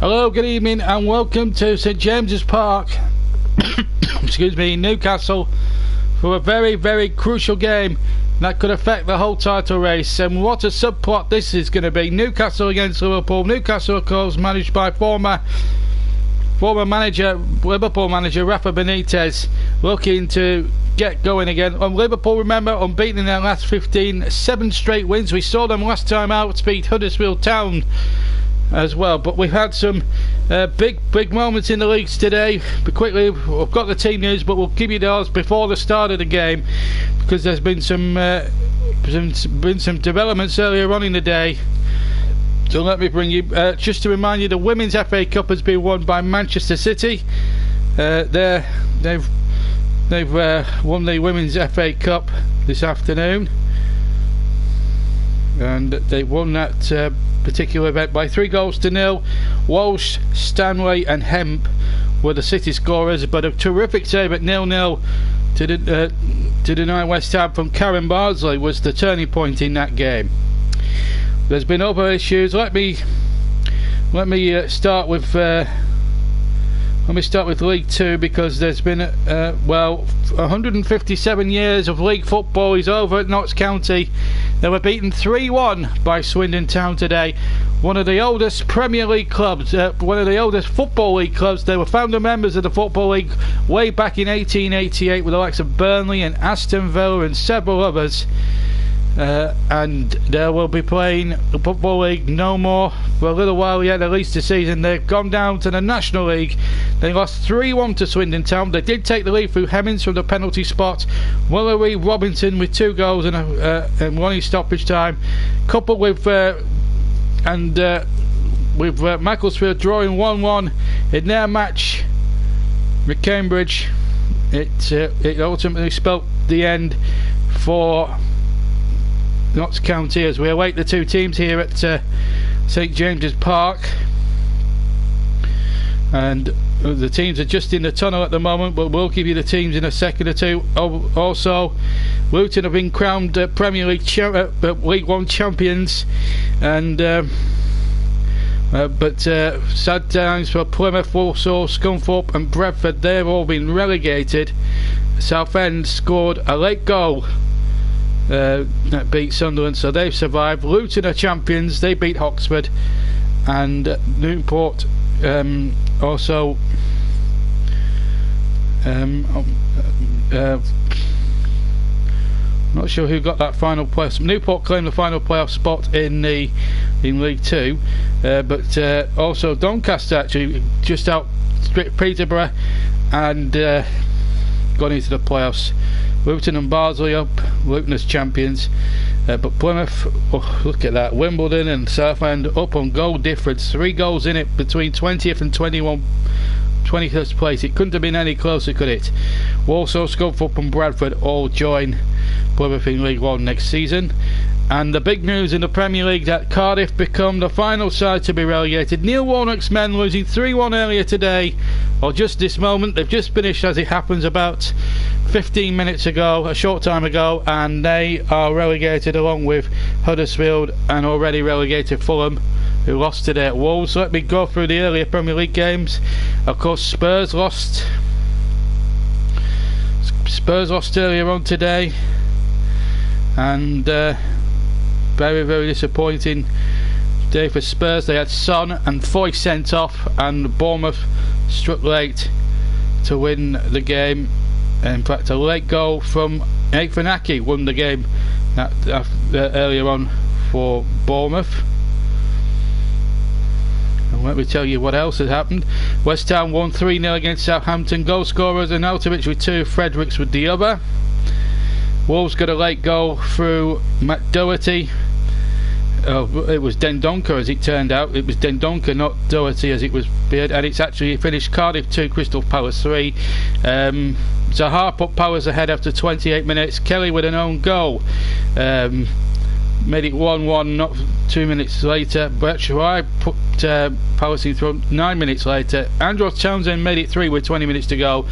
Hello, good evening, and welcome to St James's Park, excuse me, Newcastle, for a very, very crucial game that could affect the whole title race. And what a subplot this is going to be. Newcastle against Liverpool. Newcastle, of course, managed by former manager, Liverpool manager Rafa Benitez, looking to get going again. Liverpool, remember, unbeaten in their last 15, 7 straight wins. We saw them last time out beat Huddersfield Town as well, but we've had some big moments in the leagues today. But quickly, we've got the team news, but we'll give you those before the start of the game, because there's been some developments earlier on in the day. So let me bring you just to remind you, the Women's FA Cup has been won by Manchester City. They've won the Women's FA Cup this afternoon, and they won that particular event by 3-0. Walsh, Stanley and Hemp were the City scorers, but a terrific save at 0-0 to deny West Ham from Karen Bardsley was the turning point in that game. There's been other issues. Let me start with League 2, because there's been 157 years of league football is over at Notts County. They were beaten 3-1 by Swindon Town today. One of the oldest Premier League clubs, one of the oldest Football League clubs. They were founder members of the Football League way back in 1888 with the likes of Burnley and Aston Villa and several others. And they will be playing the Football League no more for a little while yet, at least this season. They've gone down to the National League. They lost 3-1 to Swindon Town. They did take the lead through Hemmings from the penalty spot. Willery Robinson with 2 goals and one in stoppage time, coupled with Macclesfield drawing 1-1 in their match with Cambridge. It ultimately spelt the end for Notts County as we await the two teams here at St James's Park. And the teams are just in the tunnel at the moment, but we'll give you the teams in a second or two. Also, Luton have been crowned Premier League League 1 champions, and but sad times for Plymouth, Walsall, Scunthorpe and Bradford. They've all been relegated. Southend scored a late goal that beat Sunderland, so they've survived. Luton are champions. They beat Oxford, and Newport also not sure who got that final place. Newport claimed the final playoff spot in League 2, but also Doncaster actually just out Peterborough and gone into the playoffs. Luton and Barnsley up, Luton as champions, but Plymouth, oh, look at that, Wimbledon and Southend up on goal difference, 3 goals in it between 20th and 21st place. It couldn't have been any closer, could it? Walsall, Scunthorpe and Bradford all join Plymouth in League 1 next season. And the big news in the Premier League, that Cardiff become the final side to be relegated. Neil Warnock's men losing 3-1 earlier today, or just this moment. They've just finished, as it happens, about 15 minutes ago, a short time ago, and they are relegated along with Huddersfield and already relegated Fulham, who lost today at Wolves. So let me go through the earlier Premier League games. Of course, Spurs lost earlier on today, and very, very disappointing day for Spurs. They had Son and Foy sent off, and Bournemouth struck late to win the game. In fact, a late goal from Afanaki won the game earlier on for Bournemouth. And let me tell you what else has happened. West Ham won 3-0 against Southampton. Goal scorers, Arnautovic with 2, Fredericks with the other. Wolves got a late goal through Matt Doherty. It was Dendoncker, as it turned out. It was Dendoncker, not Doherty, as it was feared, and it's actually finished Cardiff 2, Crystal Palace 3. Zaha put Palace ahead after 28 minutes. Kelly with an own goal made it 1-1 not 2 minutes later. Batshuayi put Palace in front 9 minutes later. Andros Townsend made it 3 with 20 minutes to go.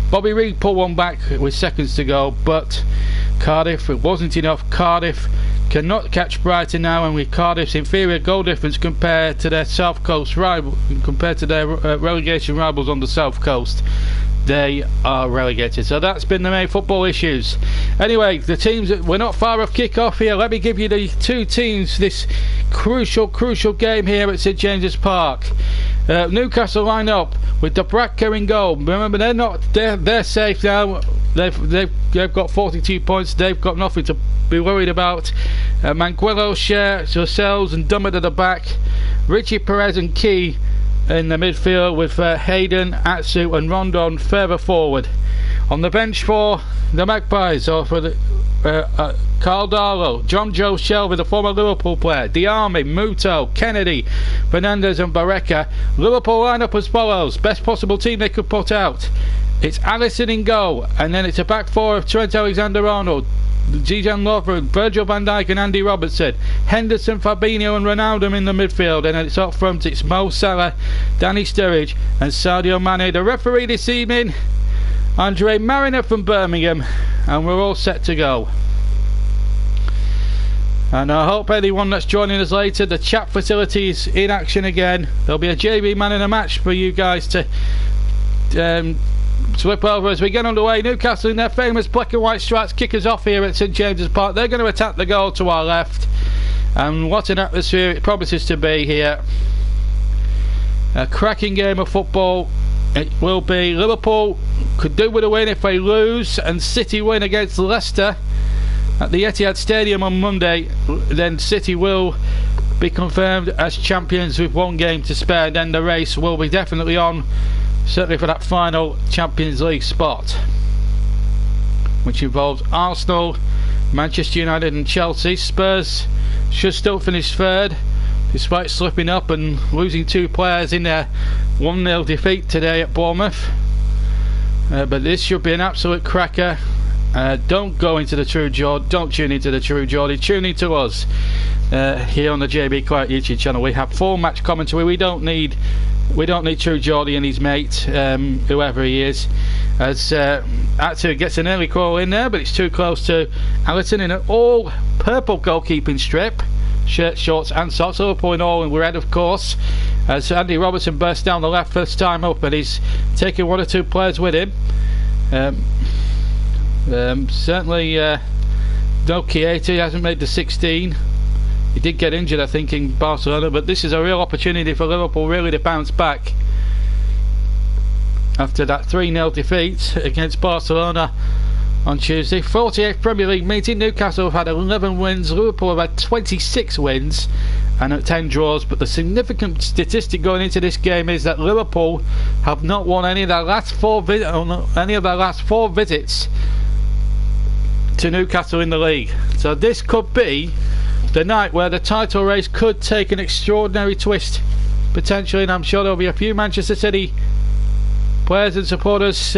Bobby Reid pulled one back with seconds to go, but Cardiff, it wasn't enough. Cardiff cannot catch Brighton now, and with Cardiff's inferior goal difference compared to their South Coast rival, compared to their relegation rivals on the South Coast, they are relegated. So that's been the main football issues. Anyway, the teams, we're not far off kick-off here. Let me give you the two teams this crucial game here at St James's Park. Newcastle line up with Dubravka in goal. Remember, they're safe now. They've got 42 points. They've got nothing to be worried about. Manguello, Lascelles and Dummett at the back. Richie Perez and Key in the midfield, with Hayden, Atsu and Rondon further forward. On the bench for the Magpies, or for the Carl Darlow, John Joe Shelby, the former Liverpool player, Diarmi, Muto, Kennedy, Fernandez and Barreca. Liverpool line up as follows. Best possible team they could put out. It's Alisson in goal, and then it's a back four of Trent Alexander-Arnold, Dejan Lovren, Virgil van Dijk and Andy Robertson, Henderson, Fabinho and Ronaldo in the midfield, and then it's up front, it's Mo Salah, Danny Sturridge and Sadio Mane. The referee this evening, Andre Mariner from Birmingham, and we're all set to go. And I hope anyone that's joining us later, the chat facility is in action again. There'll be a JB man in a match for you guys to slip over as we get underway. Newcastle in their famous black and white stripes kick us off here at St James's Park. They're going to attack the goal to our left, and what an atmosphere it promises to be here. A cracking game of football it will be. Liverpool could do with a win if they lose, and City win against Leicester at the Etihad Stadium on Monday. Then City will be confirmed as champions with one game to spare. Then the race will be definitely on, certainly for that final Champions League spot, which involves Arsenal, Manchester United and Chelsea. Spurs should still finish third despite slipping up and losing two players in their 1-0 defeat today at Bournemouth. But this should be an absolute cracker. Don't go into the True Geordie, don't tune into the True Geordie, tune into us here on the JB Quiet YouTube channel. We have full match commentary. We don't need True Geordie and his mate, whoever he is, as Atsu gets an early crawl in there, but it's too close to Alisson in an all purple goalkeeping strip, shirt, shorts and socks, Liverpool in all in red of course, as Andy Robertson bursts down the left first time up, and he's taking one or two players with him. Certainly no Chieti hasn't made the 16. He did get injured, I think, in Barcelona, but this is a real opportunity for Liverpool really to bounce back after that 3-0 defeat against Barcelona on Tuesday. 48th Premier League meeting. Newcastle have had 11 wins, Liverpool have had 26 wins and 10 draws, but the significant statistic going into this game is that Liverpool have not won any of their last four visits to Newcastle in the league. So this could be the night where the title race could take an extraordinary twist potentially, and I'm sure there'll be a few Manchester City players and supporters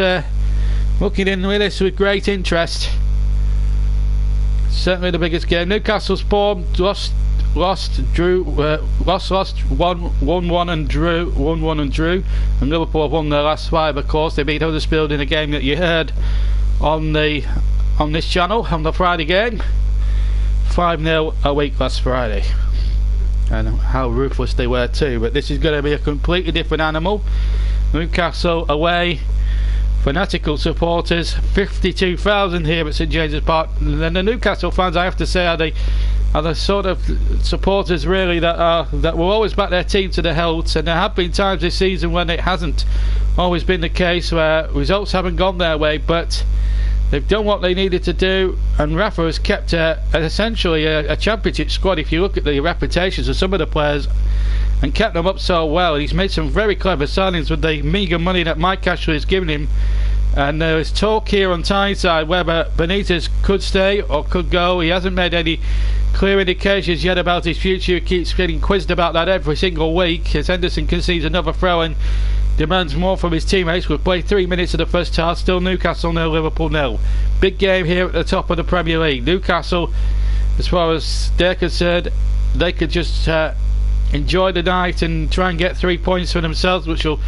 looking in with this with great interest. Certainly the biggest game. Newcastle's form lost, won 1-1 and drew 1-1 and drew, and Liverpool have won their last 5 of course. They beat Huddersfield in a game that you heard on this channel on the Friday game, 5-0 a week last Friday, and how ruthless they were too. But this is going to be a completely different animal. Newcastle away, fanatical supporters, 52,000 here at St James's Park. And then the Newcastle fans, I have to say, are the sort of supporters really that will always back their team to the hilt. And there have been times this season when it hasn't always been the case, where results haven't gone their way, but they've done what they needed to do, and Rafa has kept essentially a championship squad if you look at the reputations of some of the players, and kept them up so well. He's made some very clever signings with the meagre money that Mike Ashley has given him, and there is talk here on Tyneside whether Benitez could stay or could go. He hasn't made any clear indications yet about his future. He keeps getting quizzed about that every single week as Henderson concedes another throw and demands more from his teammates. We've played 3 minutes of the first half, still Newcastle 0, Liverpool 0. Big game here at the top of the Premier League. Newcastle, as far as they're concerned, they could just enjoy the night and try and get 3 points for themselves, which will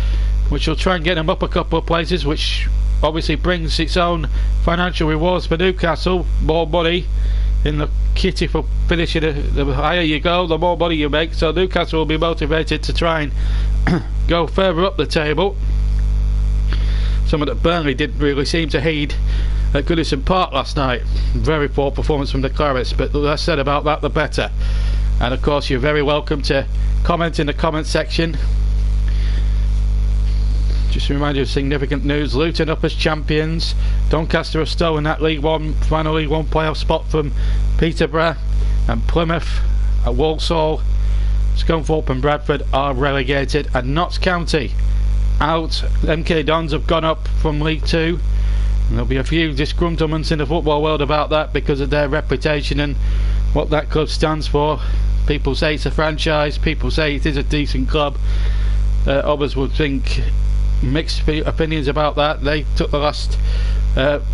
try and get them up a couple of places, which obviously brings its own financial rewards for Newcastle, more money in the kitty for finishing. The higher you go, the more money you make. So Newcastle will be motivated to try and go further up the table. Something that Burnley didn't really seem to heed at Goodison Park last night. Very poor performance from the Clarets, but the less said about that the better. And of course you're very welcome to comment in the comment section. Just to remind you of significant news: Luton up as champions, Doncaster have stolen that final League One playoff spot from Peterborough, and Plymouth, Walsall, Scunthorpe and Bradford are relegated, and Notts County out. MK Dons have gone up from League Two, and there'll be a few disgruntlements in the football world about that because of their reputation and what that club stands for. People say it's a franchise, people say it is a decent club, others would think mixed opinions about that. They took the last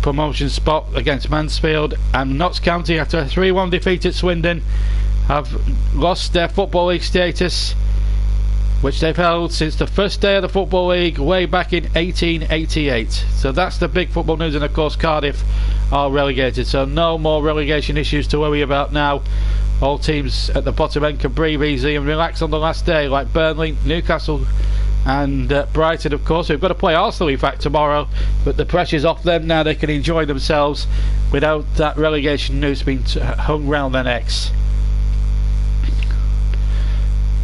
promotion spot against Mansfield, and Notts County, after a 3-1 defeat at Swindon, have lost their Football League status, which they've held since the first day of the Football League way back in 1888. So that's the big football news, and of course Cardiff are relegated, so no more relegation issues to worry about now. All teams at the bottom end can breathe easy and relax on the last day, like Burnley, Newcastle and Brighton. Of course we've got to play Arsenal in fact tomorrow, but the pressure's off them now. They can enjoy themselves without that relegation news being hung round their necks.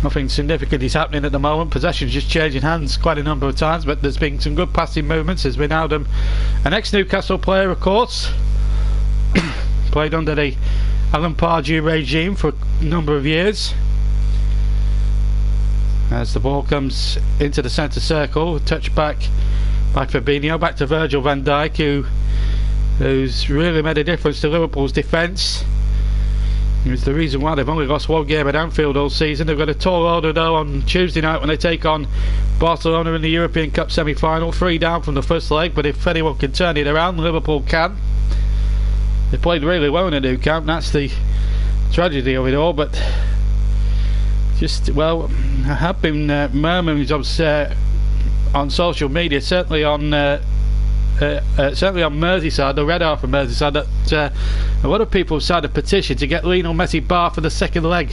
Nothing significant is happening at the moment. Possession's just changing hands quite a number of times, but there's been some good passing movements. There's been Adam, an ex-Newcastle player of course, played under the Alan Pardew regime for a number of years. As the ball comes into the centre circle, touch back by Fabinho, back to Virgil van Dijk, who's really made a difference to Liverpool's defence. It's the reason why they've only lost one game at Anfield all season. They've got a tall order though on Tuesday night when they take on Barcelona in the European Cup semi-final. 3 down from the first leg, but if anyone can turn it around, Liverpool can. They played really well in the Nou Camp, that's the tragedy of it all. But just, well, I have been murmurings on social media, certainly on Merseyside, the red half of Merseyside, that a lot of people have signed a petition to get Lionel Messi barred for the second leg,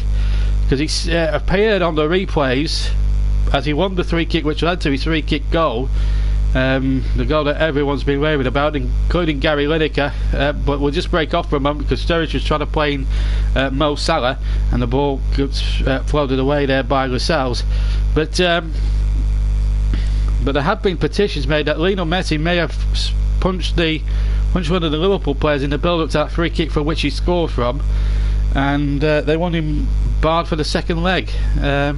because he appeared on the replays as he won the free kick which led to his free kick goal, the goal that everyone's been raving about, including Gary Lineker, but we'll just break off for a moment because Sturridge was trying to play in Mo Salah and the ball gets floated away there by Lascelles. But there have been petitions made that Lionel Messi may have punched one of the Liverpool players in the build-up to that free kick for which he scored from, and they want him barred for the second leg. I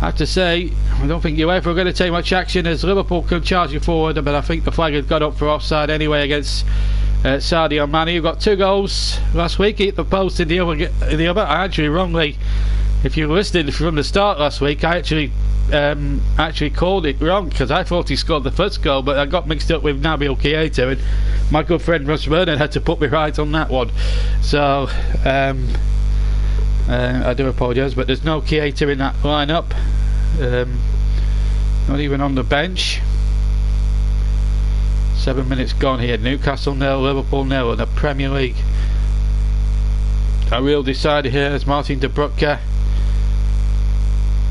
have to say, I don't think UEFA are going to take much action as Liverpool come charging forward, but I think the flag has got up for offside anyway against Sadio Mane, who got 2 goals last week. He hit the post in the other. I actually wrongly, if you listened from the start last week, I actually called it wrong because I thought he scored the first goal, but I got mixed up with Nabil Keita, and my good friend Russ Vernon had to put me right on that one. So I do apologise, but there's no Keita in that lineup, not even on the bench. 7 minutes gone here. Newcastle 0, Liverpool 0 in the Premier League. A real decider here is Martin de Bruyne.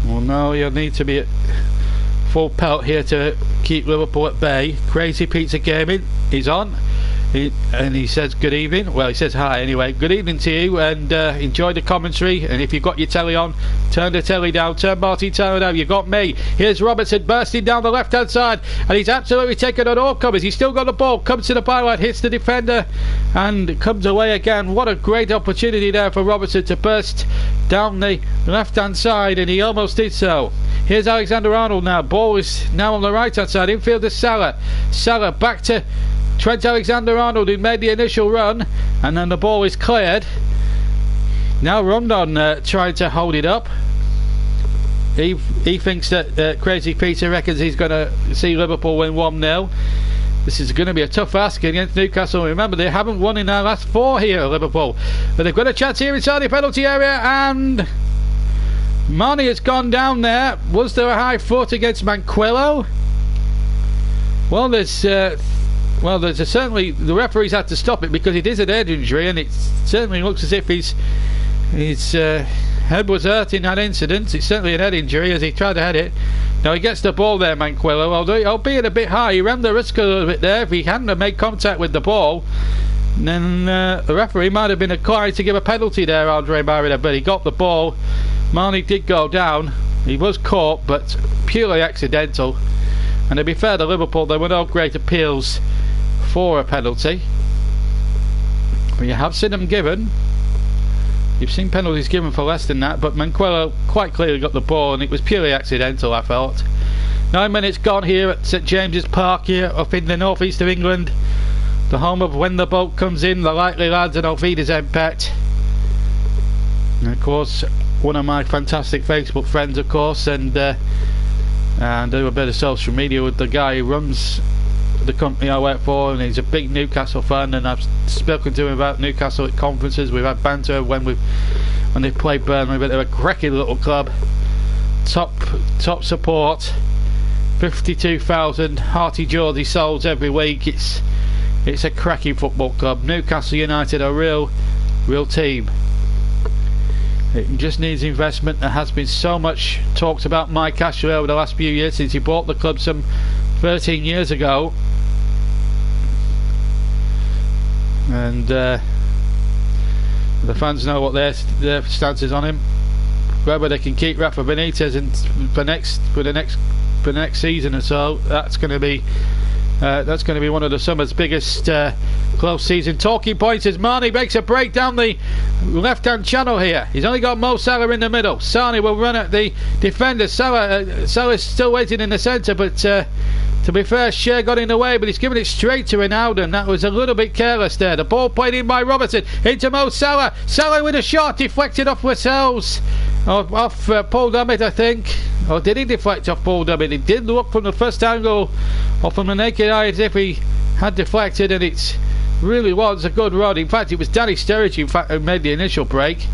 Well, no, you'll need to be at full pelt here to keep Liverpool at bay. Crazy Pizza Gaming, he's on. And he says good evening. Well, he says hi anyway. Good evening to you, and enjoy the commentary. And if you've got your telly on, turn the telly down. Turn Martin Turner down. You got me. Here's Robertson bursting down the left-hand side, and he's absolutely taken on all comers. He's still got the ball. Comes to the byline, hits the defender, and comes away again. What a great opportunity there for Robertson to burst down the left-hand side, and he almost did so. Here's Alexander-Arnold now. Ball is now on the right-hand side. Infield to Salah. Salah back to Trent Alexander-Arnold, who made the initial run, and then the ball is cleared. Now Rondon trying to hold it up. He thinks that Crazy Peter reckons he's going to see Liverpool win 1-0. This is going to be a tough ask against Newcastle. Remember, they haven't won in their last 4 here at Liverpool, but they've got a chance here inside the penalty area, and Mane has gone down there. Was there a high foot against Manquillo? Well, there's well, there's certainly the referee's had to stop it because it is an head injury, and it certainly looks as if his head was hurt in that incident. It's certainly an head injury as he tried to head it. Now he gets the ball there, Manquillo, albeit a bit high. He ran the risk a little bit there. If he hadn't have made contact with the ball, then the referee might have been inclined to give a penalty there, Andre Marina, but he got the ball. Marnie did go down. He was caught, but purely accidental. And to be fair to Liverpool, there were no great appeals for a penalty. But you have seen them given. You've seen penalties given for less than that, but Manquillo quite clearly got the ball, and it was purely accidental, I felt. 9 minutes gone here at St James's Park here up in the northeast of England. The home of When the Boat Comes In, the Likely Lads and Ovida's Pet. And of course, one of my fantastic Facebook friends, of course, and do a bit of social media with the guy who runs the company I work for, and he's a big Newcastle fan, and I've spoken to him about Newcastle at conferences. We've had banter when they played Burnley, but they're a cracking little club. Top support, 52,000 hearty Geordie souls every week. It's a cracking football club. Newcastle United are a real team. It just needs investment. There has been so much talked about Mike Ashley over the last few years since he bought the club some 13 years ago, and the fans know what their stance is on him. Whether they can keep Rafa Benitez for the next season or so, that's going to be one of the summer's biggest close season talking points as Marnie makes a break down the left-hand channel here. He's only got Mo Salah in the middle. Sane will run at the defender. Salah's still waiting in the centre, but to be fair, Shea got in the way, but he's given it straight to Ronaldo, and that was a little bit careless there. The ball played in by Robertson into Mo Salah. Salah with a shot deflected off Lascelles. Off Paul Dummett, I think. Or did he deflect off Paul Dummett? It did look from the first angle or from the naked eye as if he had deflected, and it really was a good run. In fact, it was Danny Sturridge who made the initial break.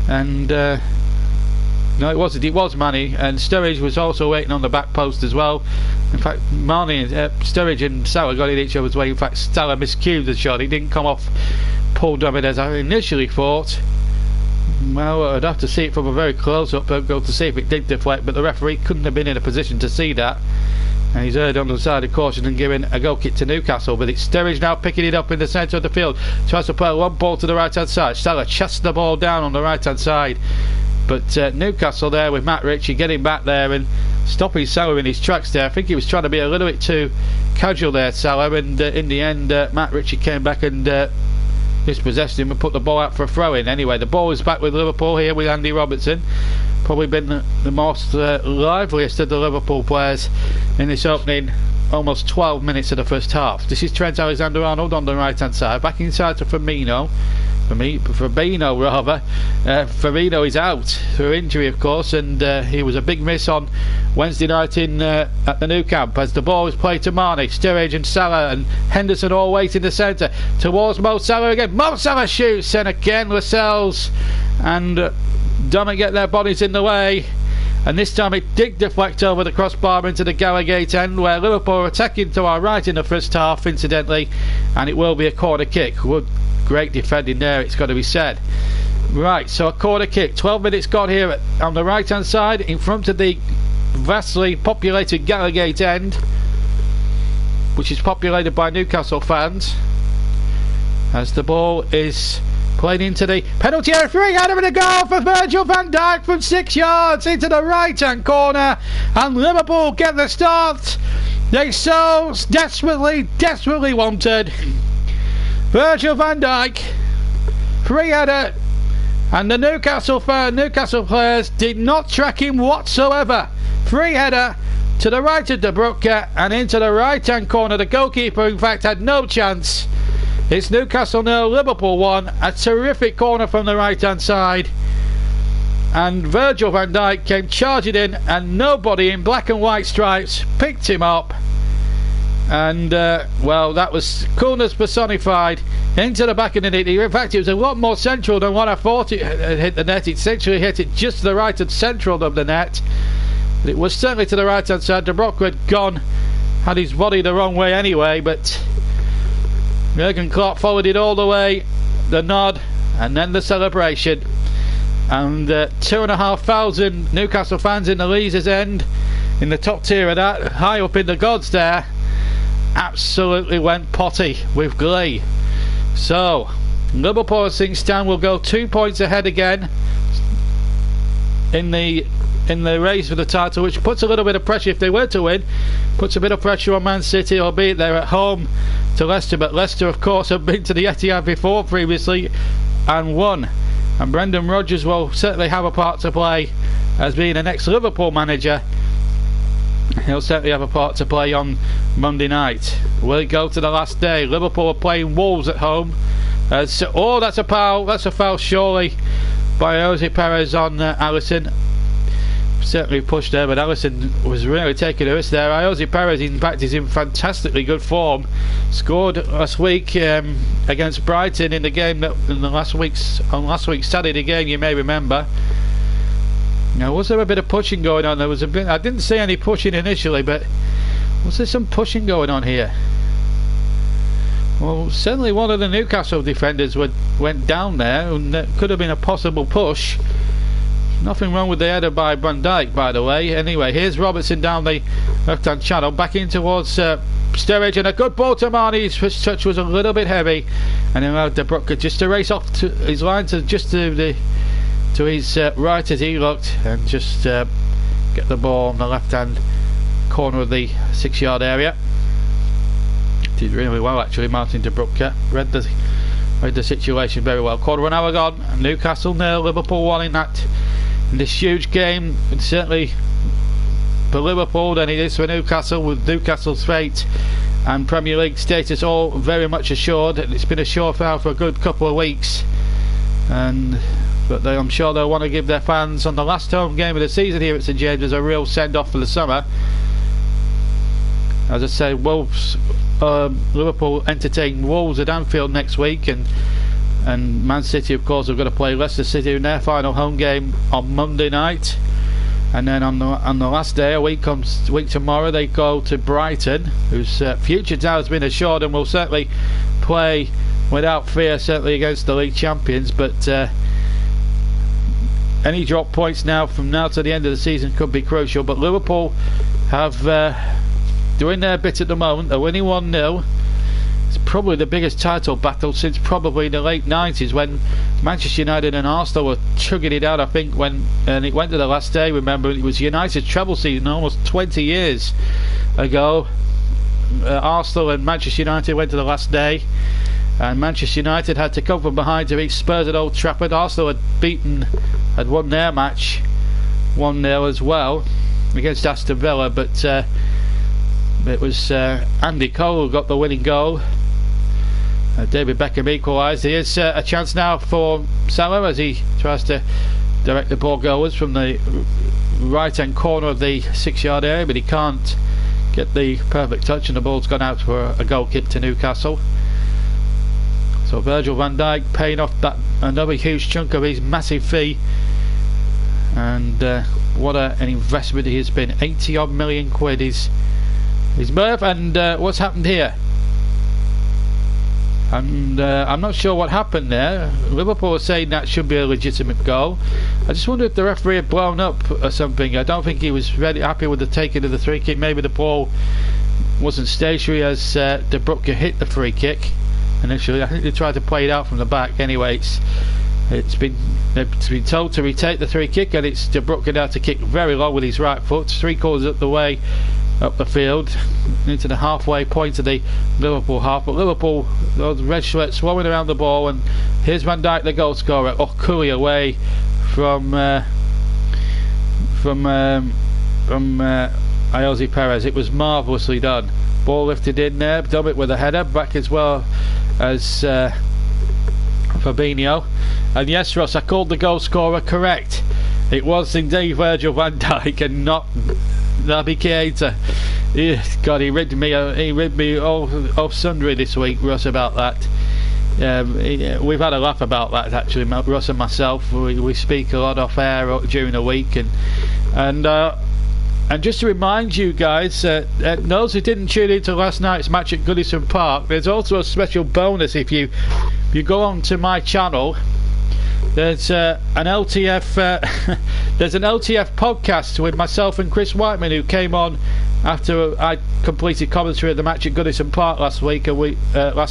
And no, it wasn't. It was Manny, and Sturridge was also waiting on the back post as well. In fact, Sturridge and Salah got in each other's way. In fact, Salah miscued the shot. He didn't come off Paul Dummett as I initially thought. Well, I'd have to see it from a very close-up angle to see if it did deflect, but the referee couldn't have been in a position to see that. And he's erred on the side of caution and giving a goal kick to Newcastle, but it's Sturridge now picking it up in the centre of the field. Tries to play a long ball to the right-hand side. Salah chests the ball down on the right-hand side. But Newcastle there with Matt Ritchie getting back there and stopping Salah in his tracks there. I think he was trying to be a little bit too casual there, Salah, and in the end Matt Ritchie came back and dispossessed him and put the ball out for a throw-in. Anyway, the ball is back with Liverpool here with Andy Robertson. Probably been the most liveliest of the Liverpool players in this opening almost 12 minutes of the first half. This is Trent Alexander-Arnold on the right-hand side, back inside to Firmino. Firmino rather. Firmino is out through injury, of course, and he was a big miss on Wednesday night at the Nou Camp as the ball was played to Mane, Sturridge and Salah, and Henderson all wait in the centre towards Mo Salah again. Mo Salah shoots, and again Lascelles and Dummett get their bodies in the way, and this time it did deflect over the crossbar into the Gallagate end, where Liverpool are attacking to our right in the first half, incidentally, and it will be a corner kick. Great defending there, it's got to be said. Right, so a corner kick. 12 minutes gone here on the right hand side in front of the vastly populated Gallagate end, which is populated by Newcastle fans, as the ball is played into the penalty area. Free header and a goal for Virgil van Dijk from 6 yards into the right hand corner, and Liverpool get the start they so desperately wanted. Virgil van Dijk, free header, and the Newcastle players did not track him whatsoever. Free header to the right of De Bruyne and into the right hand corner. The goalkeeper in fact had no chance. It's Newcastle 0, Liverpool 1. A terrific corner from the right hand side, and Virgil van Dijk came charging in, and nobody in black and white stripes picked him up. And well, that was coolness personified into the back of the net. In fact, it was a lot more central than what I thought it had hit the net. It essentially hit it just to the right and central of the net, but it was certainly to the right hand side. De Bruyne had gone had his body the wrong way anyway, but Jurgen Klopp followed it all the way, the nod and then the celebration. And 2,500 Newcastle fans in the Leazes End, in the top tier of that, high up in the gods there, absolutely went potty with glee. So Liverpool, as things stand, will go 2 points ahead again in the race for the title, which puts a little bit of pressure, if they were to win, puts a bit of pressure on Man City, albeit they're at home to Leicester. But Leicester, of course, have been to the Etihad before previously and won. And Brendan Rodgers will certainly have a part to play as being an ex-Liverpool manager. He'll certainly have a part to play on Monday night. Will it go to the last day? Liverpool are playing Wolves at home. Oh, that's a foul. That's a foul surely by Jose Perez on Alisson. Certainly pushed there, but Alisson was really taking a risk there. Jose Perez, in fact, is in fantastically good form. Scored last week against Brighton in the game that on last week's Saturday game, you may remember. Now, was there a bit of pushing going on? There was a bit. I didn't see any pushing initially, but was there some pushing going on here? Well, certainly one of the Newcastle defenders went down there, and that could have been a possible push. Nothing wrong with the header by Van Dijk, by the way. Anyway, here's Robertson down the left-hand channel, back in towards Sturridge, and a good ball to Marnie. His touch was a little bit heavy, and allowed De Bruyne just to race off to his line to just to his right as he looked, and just get the ball on the left-hand corner of the 6-yard area. Did really well actually, Martin De Bruyne. Read the situation very well. Quarter of an hour gone. Newcastle 0, Liverpool 1 in this huge game. It's certainly for Liverpool than it is for Newcastle, with Newcastle's fate and Premier League status all very much assured. It's been assured now for a good couple of weeks, but I'm sure they'll want to give their fans on the last home game of the season here at St James's a real send-off for the summer. As I say, Liverpool entertain Wolves at Anfield next week, and Man City, of course, have got to play Leicester City in their final home game on Monday night. And then on the last day, a week tomorrow, they go to Brighton, whose future now has been assured and will certainly play without fear, certainly against the league champions. But any drop points now from now to the end of the season could be crucial. But Liverpool have doing their bit at the moment. They're winning 1-0. It's probably the biggest title battle since probably the late 90s, when Manchester United and Arsenal were chugging it out, I think, and it went to the last day. Remember, it was United's treble season almost 20 years ago. Arsenal and Manchester United went to the last day, and Manchester United had to come from behind to beat Spurs at Old Trafford. Arsenal had won their match 1-0 as well against Aston Villa, but it was Andy Cole who got the winning goal. David Beckham equalised. Here's a chance now for Salah as he tries to direct the ball goalwards from the right hand corner of the 6-yard area, but he can't get the perfect touch, and the ball's gone out for a goal kick to Newcastle. So Virgil van Dijk paying off that another huge chunk of his massive fee, and what an investment he has been. 80 odd million quid is Murph. And what's happened here? And I'm not sure what happened there. Liverpool are saying that should be a legitimate goal. I just wonder if the referee had blown up or something. I don't think he was really happy with the taking of the free kick. Maybe the ball wasn't stationary as De Bruyne hit the free kick initially. I think they tried to play it out from the back. Anyway, it's been told to retake the free kick, and it's De Bruyne now to kick very low with his right foot, 3/4 up the way up the field into the halfway point of the Liverpool half. But Liverpool, those red shirts swarming around the ball, and here's Van Dijk, the goal scorer. Oh, coolly away from Jose Perez. It was marvellously done. Ball lifted in there, done it with a header back as well as Fabinho. And yes, Ross, I called the goal scorer correct. It was indeed Virgil van Dijk and not Naby Keita. God, he ribbed me all sundry this week, Russ, about that. We've had a laugh about that actually, Russ and myself. We speak a lot off air during the week, and And just to remind you guys, those who didn't tune into last night's match at Goodison Park, there's also a special bonus if you go on to my channel. There's an LTF there's an LTF podcast with myself and Chris Whiteman, who came on after I completed commentary at the match at Goodison Park last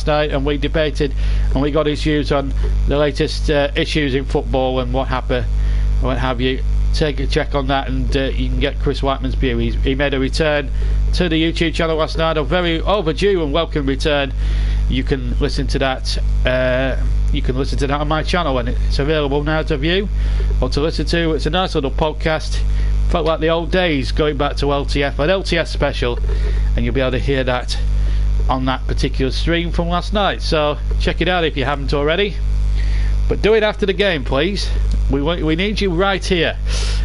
night, and we debated and we got his views on the latest issues in football and what have you. Take a check on that, and you can get Chris Whiteman's view. He made a return to the YouTube channel last night, a very overdue and welcome return. You can listen to that. You can listen to that on my channel, and it's available now to view or to listen to. It's a nice little podcast. Felt like the old days going back to LTF, an LTF special, and you'll be able to hear that on that particular stream from last night. So check it out if you haven't already. But do it after the game, please. We need you right here,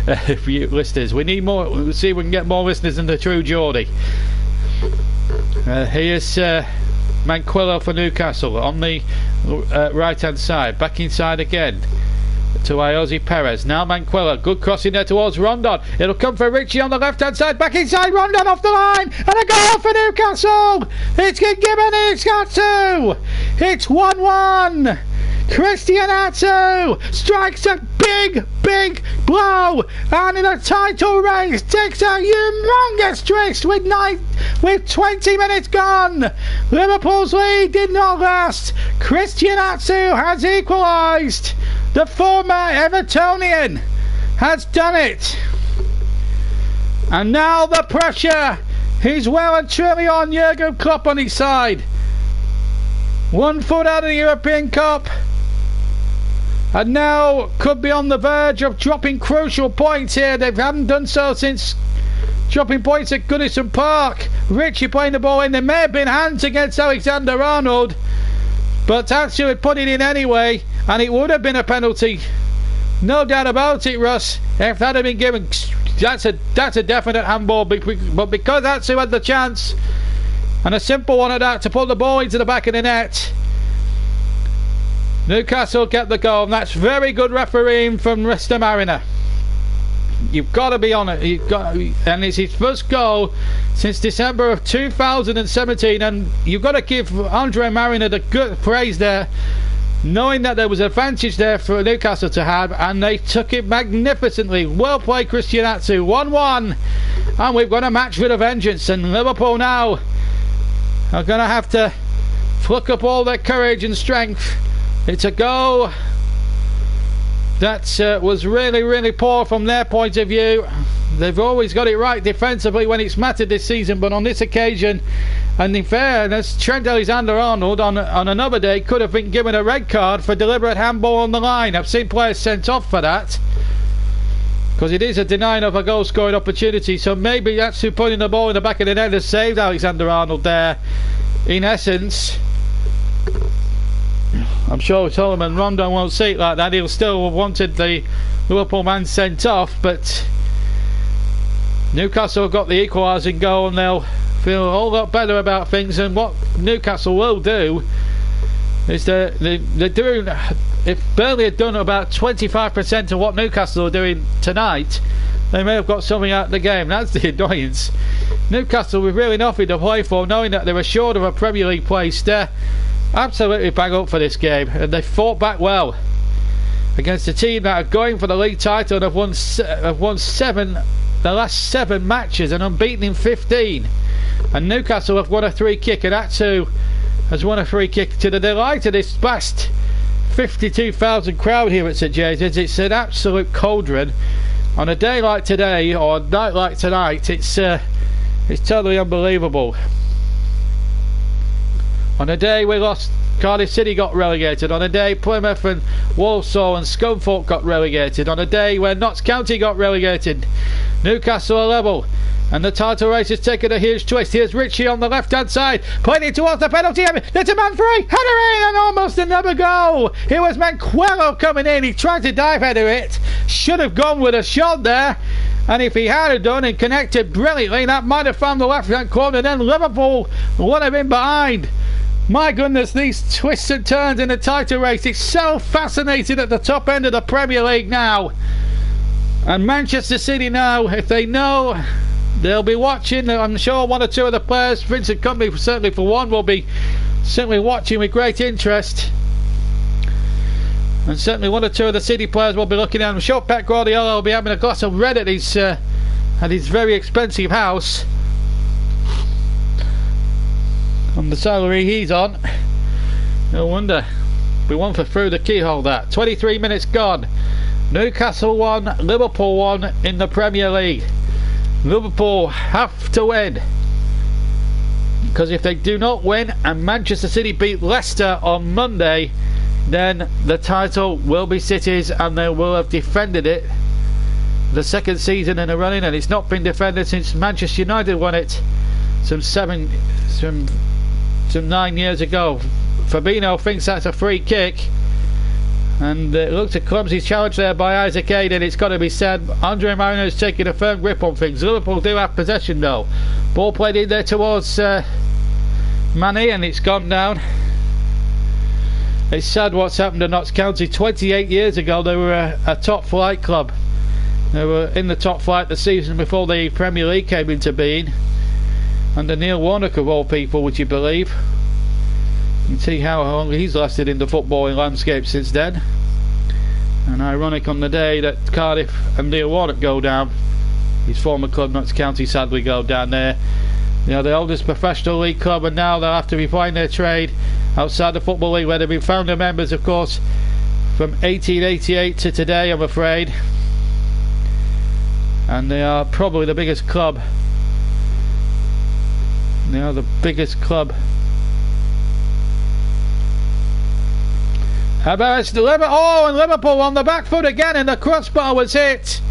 for you listeners. We need more. We'll see if we can get more listeners than the true Geordie. Here's Manquillo for Newcastle on the right hand side, back inside again to Iosi Perez. Now Manquillo, good crossing there towards Rondon. It'll come for Richie on the left hand side, back inside, Rondon off the line, and a goal for Newcastle. It's given, it's got two. It's 1-1. Christian Atsu strikes a big blow, and in a title race takes a humongous twist with 20 minutes gone. Liverpool's lead did not last. Christian Atsu has equalised. The former Evertonian has done it, and now the pressure is well and truly on Jurgen Klopp on his side. 1 foot out of the European Cup, and now could be on the verge of dropping crucial points here. They haven't done so since dropping points at Goodison Park. Richie playing the ball in. There may have been hands against Alexander-Arnold, but Atsu had put it in anyway, and it would have been a penalty. No doubt about it, Russ. If that had been given, that's a definite handball. But because Atsu had the chance, and a simple one at that, to put the ball into the back of the net, Newcastle get the goal, and that's very good refereeing from Mr. Mariner. You've got to be on it. And it's his first goal since December of 2017, and you've got to give Andre Mariner the good praise there, knowing that there was an advantage there for Newcastle to have, and they took it magnificently. Well played, Christian Atsu. 1-1, and we've got a match with a vengeance, and Liverpool now are going to have to pluck up all their courage and strength. It's a goal that was really poor from their point of view. They've always got it right defensively when it's mattered this season, but on this occasion, and in fairness, Trent Alexander-Arnold on another day could have been given a red card for deliberate handball on the line. I've seen players sent off for that, because it is a denying of a goal scoring opportunity. So maybe that's who putting the ball in the back of the net has saved Alexander-Arnold there, in essence. I'm sure Solomon Rondon won't see it like that. He'll still have wanted the Liverpool man sent off, but Newcastle have got the equalising goal, and they'll feel a whole lot better about things. And what Newcastle will do is they're doing, if Burnley had done about 25% of what Newcastle are doing tonight, they may have got something out of the game. That's the annoyance. Newcastle with really nothing to play for, knowing that they were short of a Premier League place. They're absolutely bang up for this game, and they fought back well against a team that are going for the league title and have won the last 7 matches and unbeaten in 15. And Newcastle have won a free kick, and Atsu has won a free kick to the delight of this vast 52,000 crowd here at St James's. It's an absolute cauldron on a day like today, or a night like tonight. It's totally unbelievable. On a day we lost, Cardiff City got relegated. On a day Plymouth and Walsall and Scunthorpe got relegated. On a day where Notts County got relegated, Newcastle are level, and the title race has taken a huge twist. Here's Richie on the left hand side, playing it towards the penalty area. There's a man free, header in, and almost another goal. It was Manquillo coming in. He tried to dive header it, should have gone with a shot there, and if he had done and connected brilliantly, that might have found the left hand corner. Then Liverpool would have been behind. My goodness, these twists and turns in the title race. It's so fascinating at the top end of the Premier League now. And Manchester City now, if they know they'll be watching. I'm sure one or two of the players, Vincent Company certainly for one, will be certainly watching with great interest. And certainly one or two of the City players will be looking at him. I'm sure Pep Guardiola will be having a glass of red at his very expensive house. On the salary he's on. No wonder. We won for through the keyhole that. 23 minutes gone. Newcastle 1, Liverpool 1 in the Premier League. Liverpool have to win. Because if they do not win and Manchester City beat Leicester on Monday, then the title will be City's and they will have defended it the second season in a running, and it's not been defended since Manchester United won it some 9 years ago. Fabinho thinks that's a free kick, and it looked a clumsy challenge there by Isaac Aiden. It's got to be said, Andre Marino's taking a firm grip on things. Liverpool do have possession though. Ball played in there towards Manny, and it's gone down. It's sad what's happened to Notts County. 28 years ago they were a top flight club. They were in the top flight the season before the Premier League came into being, under Neil Warnock of all people, would you believe. You can see how long he's lasted in the footballing landscape since then. And ironic on the day that Cardiff and Neil Warnock go down, his former club Notts County sadly go down there. You know, the oldest professional league club, and now they'll have to be playing their trade outside the Football League, where they've been founder members, of course, from 1888 to today, I'm afraid. And they are probably the biggest club. They are the biggest club. How about it's Liverpool? Oh, and Liverpool on the back foot again, and the crossbar was hit.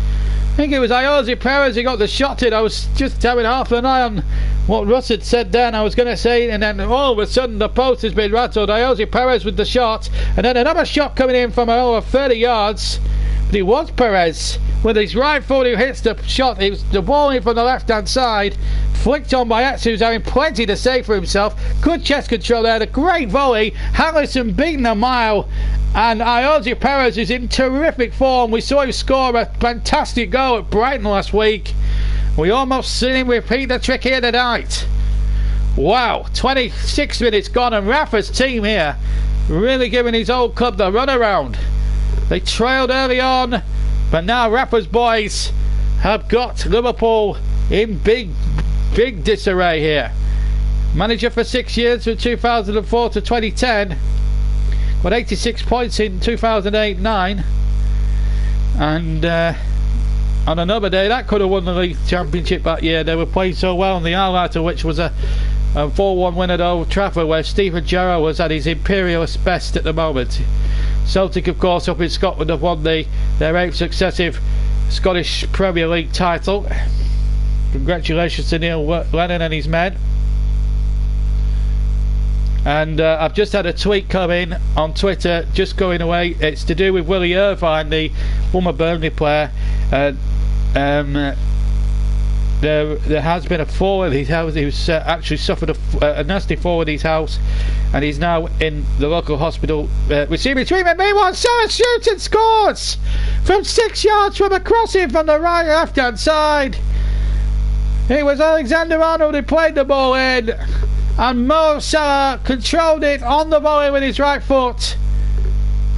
I think it was Iosi Perez who got the shot in. I was just having half an eye on what Russ had said then. I was going to say, and then all of a sudden the post has been rattled. Iosi Perez with the shot, and then another shot coming in from over 30 yards. But it was Perez with his right foot who hits the shot. It was the ball in from the left hand side, flicked on by Etsu, who's having plenty to say for himself. Good chest control there, the great volley. Harrison beating a mile, and Iosi Perez is in terrific form. We saw him score a fantastic goal at Brighton last week. We almost seen him repeat the trick here tonight. Wow, 26 minutes gone, and Rafa's team here really giving his old club the runaround. They trailed early on, but now Rafa's boys have got Liverpool in big disarray here. Manager for 6 years, from 2004 to 2010. Got 86 points in 2008-9. And on another day, that could have won the league championship that year. They were playing so well, and the highlight of which was a 4-1 win at Old Trafford, where Stephen Gerrard was at his imperialist best at the moment. Celtic, of course, up in Scotland, have won their 8th successive Scottish Premier League title. Congratulations to Neil Lennon and his men. And I've just had a tweet come in on Twitter, just going away. It's to do with Willie Irvine, the former Burnley player. There has been a fall in his house. He was actually suffered a nasty fall in his house, and he's now in the local hospital receiving treatment. Meanwhile, Sarah shoots and scores from 6 yards from a crossing from the right left hand side. It was Alexander Arnold who played the ball in, and Mo Salah controlled it on the volley with his right foot,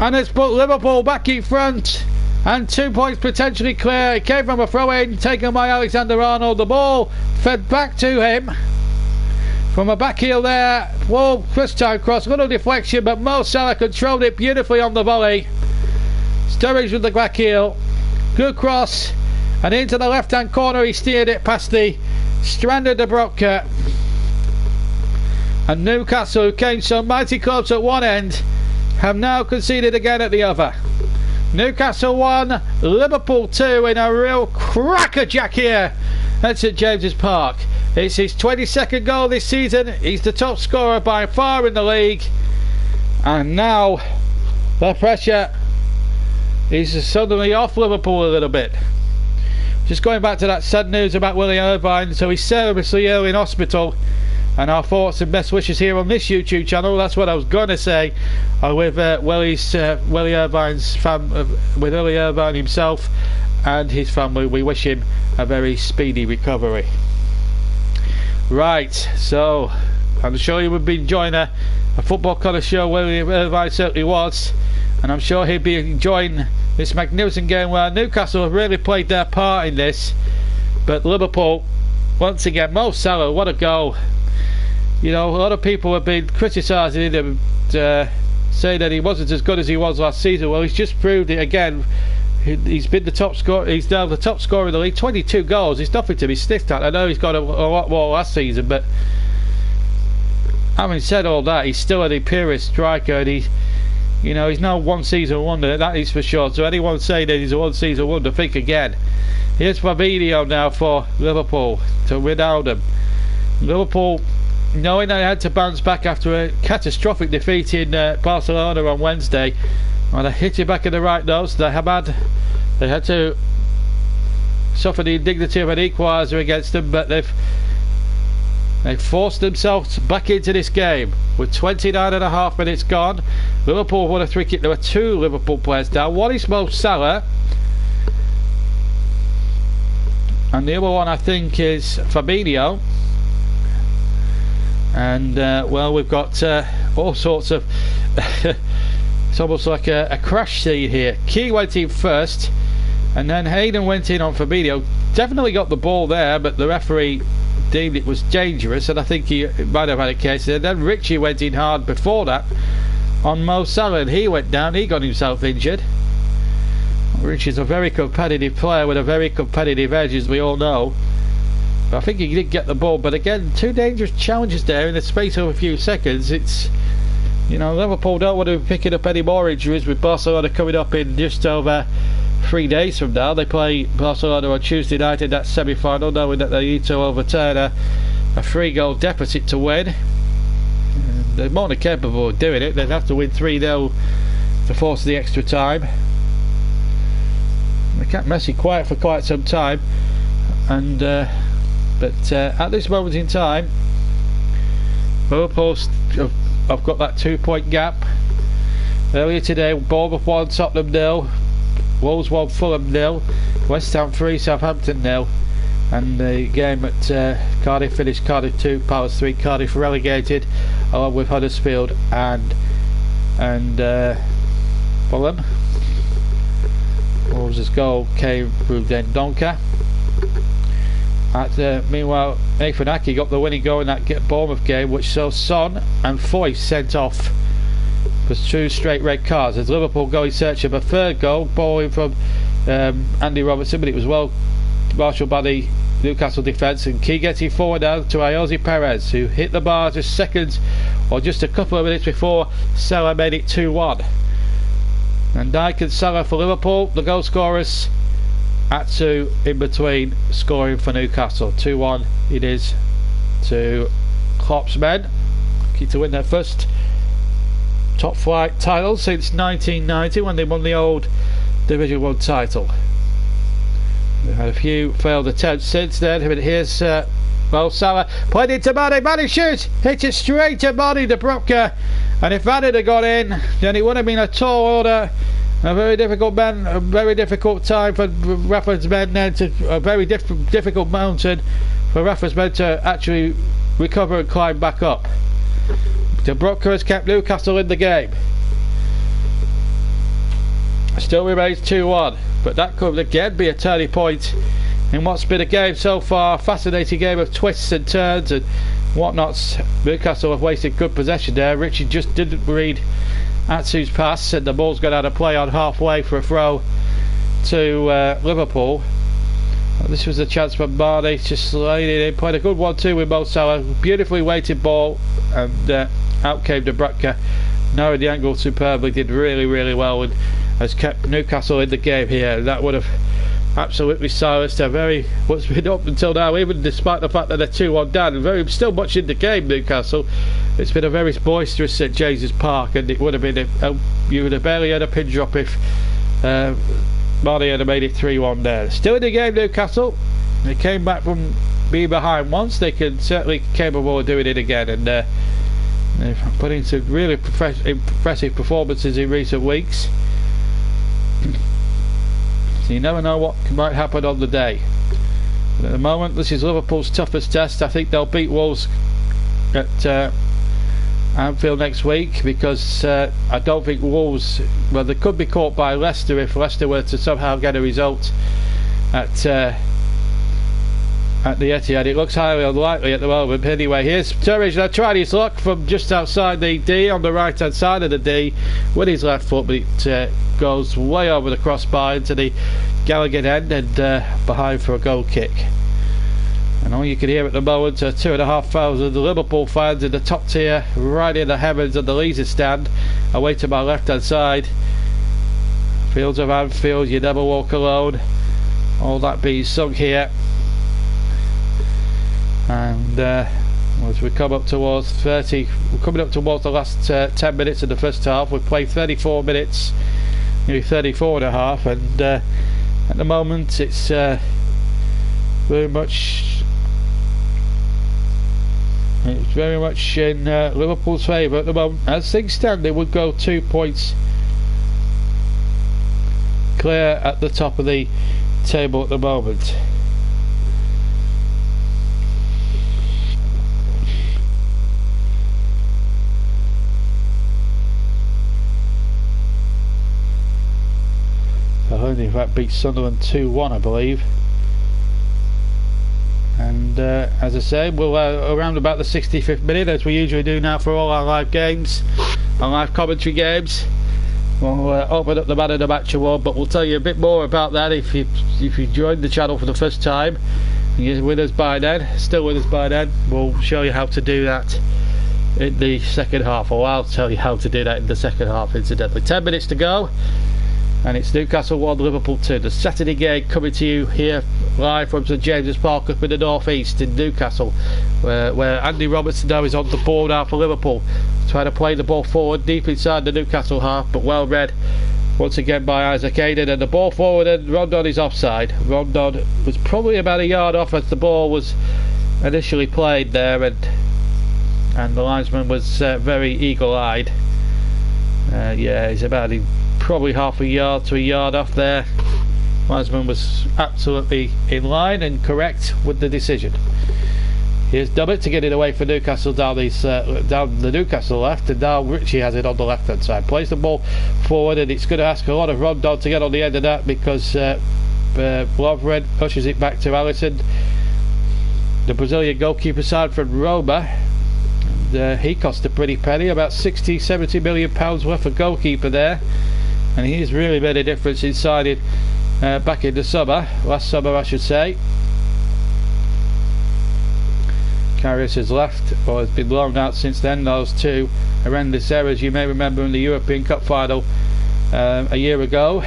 and it's put Liverpool back in front. And 2 points potentially clear. It came from a throw-in taken by Alexander Arnold. The ball fed back to him from a back heel there. Whoa, first time cross, little deflection, but Mo Salah controlled it beautifully on the volley. Sturridge with the back heel. Good cross, and into the left-hand corner he steered it past the stranded Dubravka. And Newcastle, who came so mighty close at one end, have now conceded again at the other. Newcastle 1, Liverpool 2 in a real crackerjack here at St James's Park. It's his 22nd goal this season. He's the top scorer by far in the league. And now the pressure is suddenly off Liverpool a little bit. Just going back to that sad news about Willie Irvine. So he's seriously ill in hospital. And our thoughts and best wishes here on this YouTube channel. That's what I was going to say with Willie Irvine himself, and his family. We wish him a very speedy recovery. Right, so I'm sure you would be enjoying a football connoisseur where I certainly was, and I'm sure he'd be enjoying this magnificent game where Newcastle have really played their part in this. But Liverpool, once again, Mo Salah, what a goal. You know, a lot of people have been criticising him, saying that he wasn't as good as he was last season. Well, he's just proved it again. He's been the top scorer. He's now the top scorer in the league. 22 goals. It's nothing to be sniffed at. I know he's got a lot more last season, but having said all that, he's still an imperious striker, and he's no one season wonder. That is for sure. So anyone saying that he's a one season wonder, think again. Here's Fabinho now for Liverpool to Wijnaldum. Liverpool, knowing they had to bounce back after a catastrophic defeat in Barcelona on Wednesday, and they hit it back in the right notes. They had to suffer the indignity of an equaliser against them, but they've forced themselves back into this game with 29.5 minutes gone. Liverpool won a free kick. There were 2 Liverpool players down. One is Mo Salah, and the other one I think is Fabinho. And well, we've got all sorts of it's almost like a crash scene here. Key went in first, and then Hayden went in on Fabinho. Definitely got the ball there, but the referee deemed it was dangerous, and I think he might have had a case. And then Richie went in hard before that on Mo Salah, and he went down. He got himself injured. Richie's a very competitive player with a very competitive edge, as we all know. But I think he did get the ball, but again, 2 dangerous challenges there in the space of a few seconds. It's, Liverpool don't want to be picking up any more injuries with Barcelona coming up in just over 3 days from now. They play Barcelona on Tuesday night in that semi-final, knowing that they need to overturn a 3-goal deficit to win. And they're more than capable of doing it. They'd have to win 3-0 to force the extra time. They kept Messi quiet for quite some time, and but at this moment in time, Liverpool have got that 2-point gap. Earlier today, Bournemouth 1, Tottenham 0, Wolves 1, Fulham 0, West Ham 3, Southampton 0, and the game at Cardiff finished Cardiff 2, Palace 3. Cardiff relegated along with Huddersfield and Fulham. Wolves' goal came through Dendonka. Meanwhile, Nathan Ake got the winning goal in that Bournemouth game, which saw Son and Foyth sent off for 2 straight red cards, as Liverpool go in search of a 3rd goal, bowling from Andy Robertson, but it was well marshalled by the Newcastle defence, and key getting forward now to Ayoze Perez, who hit the bar just seconds or just a couple of minutes before Salah made it 2-1. And Dijk and Salah for Liverpool, the goal scorers. Atsu in between scoring for Newcastle. 2-1 it is to Klopp's men, looking to win their first top flight title since 1990, when they won the old Division 1 title. They've had a few failed attempts since then, but here's Mo Salah played into Mane. Mane shoots, hits it straight to Mane Dubravka, and if Mane had got in, then it would have been a tall order. A very difficult time for Rafa's men then, a very difficult mountain for Rafa's men to actually recover and climb back up. Dubravka has kept Newcastle in the game. Still remains 2-1, but that could again be a turning point in what's been a game so far. Fascinating game of twists and turns and whatnots. Newcastle have wasted good possession there. Richie just didn't read Atsu's pass, and the ball's gone out of play on halfway for a throw to Liverpool. This was a chance for Mane, just sliding it in, played a good 1-2 with Mo Salah, beautifully weighted ball, and out came Dubravka, narrowed the angle superbly, did really well, and has kept Newcastle in the game here. That would have absolutely silenced what's been up until now, even despite the fact that they're 2-1 down, and still much in the game, Newcastle. It's been a very boisterous St James's Park, and it would have been you would have barely had a pin drop if Mane had made it 3-1 there. Still in the game, Newcastle. They came back from being behind once. They can certainly capable of doing it again, and they've put in some really impressive performances in recent weeks. So you never know what might happen on the day. But at the moment, this is Liverpool's toughest test. I think they'll beat Wolves at Anfield next week, because I don't think Wolves, well, they could be caught by Leicester if Leicester were to somehow get a result at the Etihad. It looks highly unlikely at the moment. Anyway, here's Sturridge now trying his luck from just outside the D, on the right hand side of the D with his left foot, but it goes way over the crossbar into the Gallagher end and behind for a goal kick. And all you can hear at the moment are 2,500 Liverpool fans in the top tier, right in the heavens of the Leisure stand, away to my left hand side. Fields of Anfield, you never walk alone. All that being sung here. And as we come up towards 30, we're coming up towards the last 10 minutes of the first half. We've played 34 minutes, nearly 34 and a half, and at the moment it's very much in Liverpool's favour at the moment. As things stand, they would go 2 points clear at the top of the table at the moment. Burnley in fact beat Sunderland 2-1, I believe. And as I say, we'll around about the 65th minute, as we usually do now for all our live games, our live commentary games, we'll open up the man of the match award. But we'll tell you a bit more about that if you joined the channel for the first time and you're with us by then, still with us by then. We'll show you how to do that in the second half, or I'll tell you how to do that in the second half, incidentally. 10 minutes to go, and it's Newcastle 1, Liverpool 2. The Saturday game coming to you here live from St James's Park up in the North East in Newcastle, where Andy Robertson now is on the ball now for Liverpool, trying to play the ball forward deep inside the Newcastle half, but well read once again by Isaac Hayden, and the ball forward, and Rondon is offside. Rondon was probably about a yard off as the ball was initially played there, and the linesman was very eagle-eyed. Yeah, he's about probably half a yard to a yard off there. Linesman was absolutely in line and correct with the decision. Here's Dummett to get it away for Newcastle down the Newcastle left, and now Richie has it on the left hand side. Plays the ball forward, and it's going to ask a lot of Rondon to get on the end of that, because Lovren pushes it back to Alisson, the Brazilian goalkeeper side from Roma. And he cost a pretty penny, about 60-70 million pounds worth of goalkeeper there, and he's really made a difference inside it back in the summer, last summer I should say. Karius has left, or has been loaned out since then. Those two horrendous errors you may remember in the European Cup final a year ago.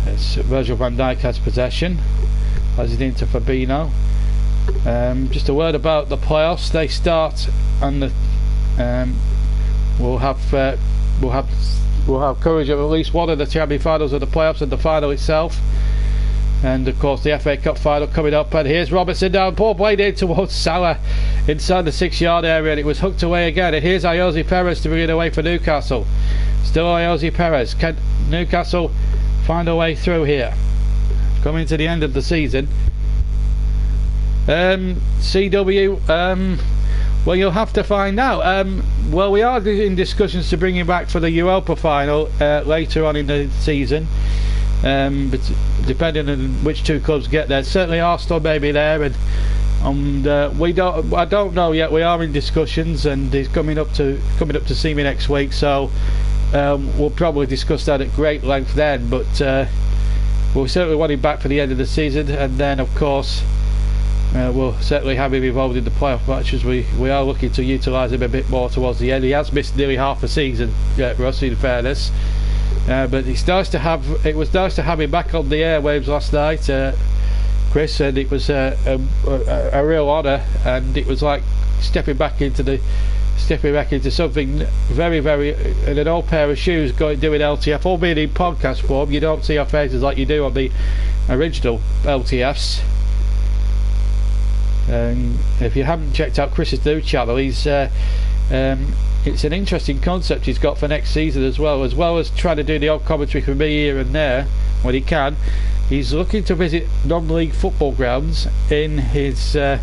As Virgil van Dijk has possession, has it into Fabinho. Just a word about the playoffs. They start, and we'll have coverage of at least one of the champion finals of the playoffs and the final itself, and of course the FA Cup final coming up. And here's Robertson down, ball played in towards Salah inside the 6-yard area, and it was hooked away again. And here's Ayoze Perez to bring it away for Newcastle. Still Ayoze Perez. Can Newcastle find a way through here, coming to the end of the season? CW, well, you'll have to find out. Well, we are in discussions to bring him back for the Europa final later on in the season, but depending on which two clubs get there. Certainly Arsenal may be there, and I don't know yet. We are in discussions, and he's coming up to see me next week, so we'll probably discuss that at great length then. But we'll certainly want him back for the end of the season, and then of course we'll certainly have him involved in the playoff matches. We are looking to utilise him a bit more towards the end. He has missed nearly half a season, Russ, in fairness, but it was nice to have him back on the airwaves last night, Chris, and it was a real honour, and it was like stepping back into something very, very in an old pair of shoes, doing LTF, albeit in podcast form. You don't see our faces like you do on the original LTFs. If you haven't checked out Chris's new channel, he's it's an interesting concept he's got for next season as well as trying to do the odd commentary for me here and there when he can. He's looking to visit non-league football grounds in his down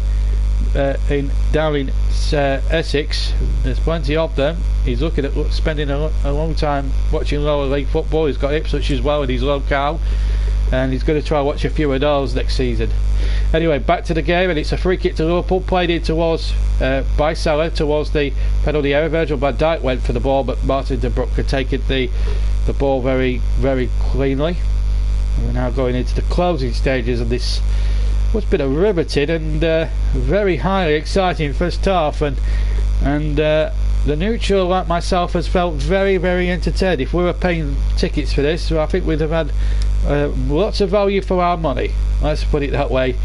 in Essex. There's plenty of them. He's looking at spending a long time watching lower league football. He's got Ipswich as well in his locale, and he's going to try and watch a few of those next season. Anyway, back to the game, and it's a free kick to Liverpool, played in towards by Salah towards the penalty area. Virgil van Dijk went for the ball, but Martin de Broek had taken the ball very, very cleanly. We're now going into the closing stages of this what's been a riveted and very highly exciting first half, and the neutral like myself has felt very, very entertained. If we were paying tickets for this, I think we'd have had lots of value for our money, let's put it that way.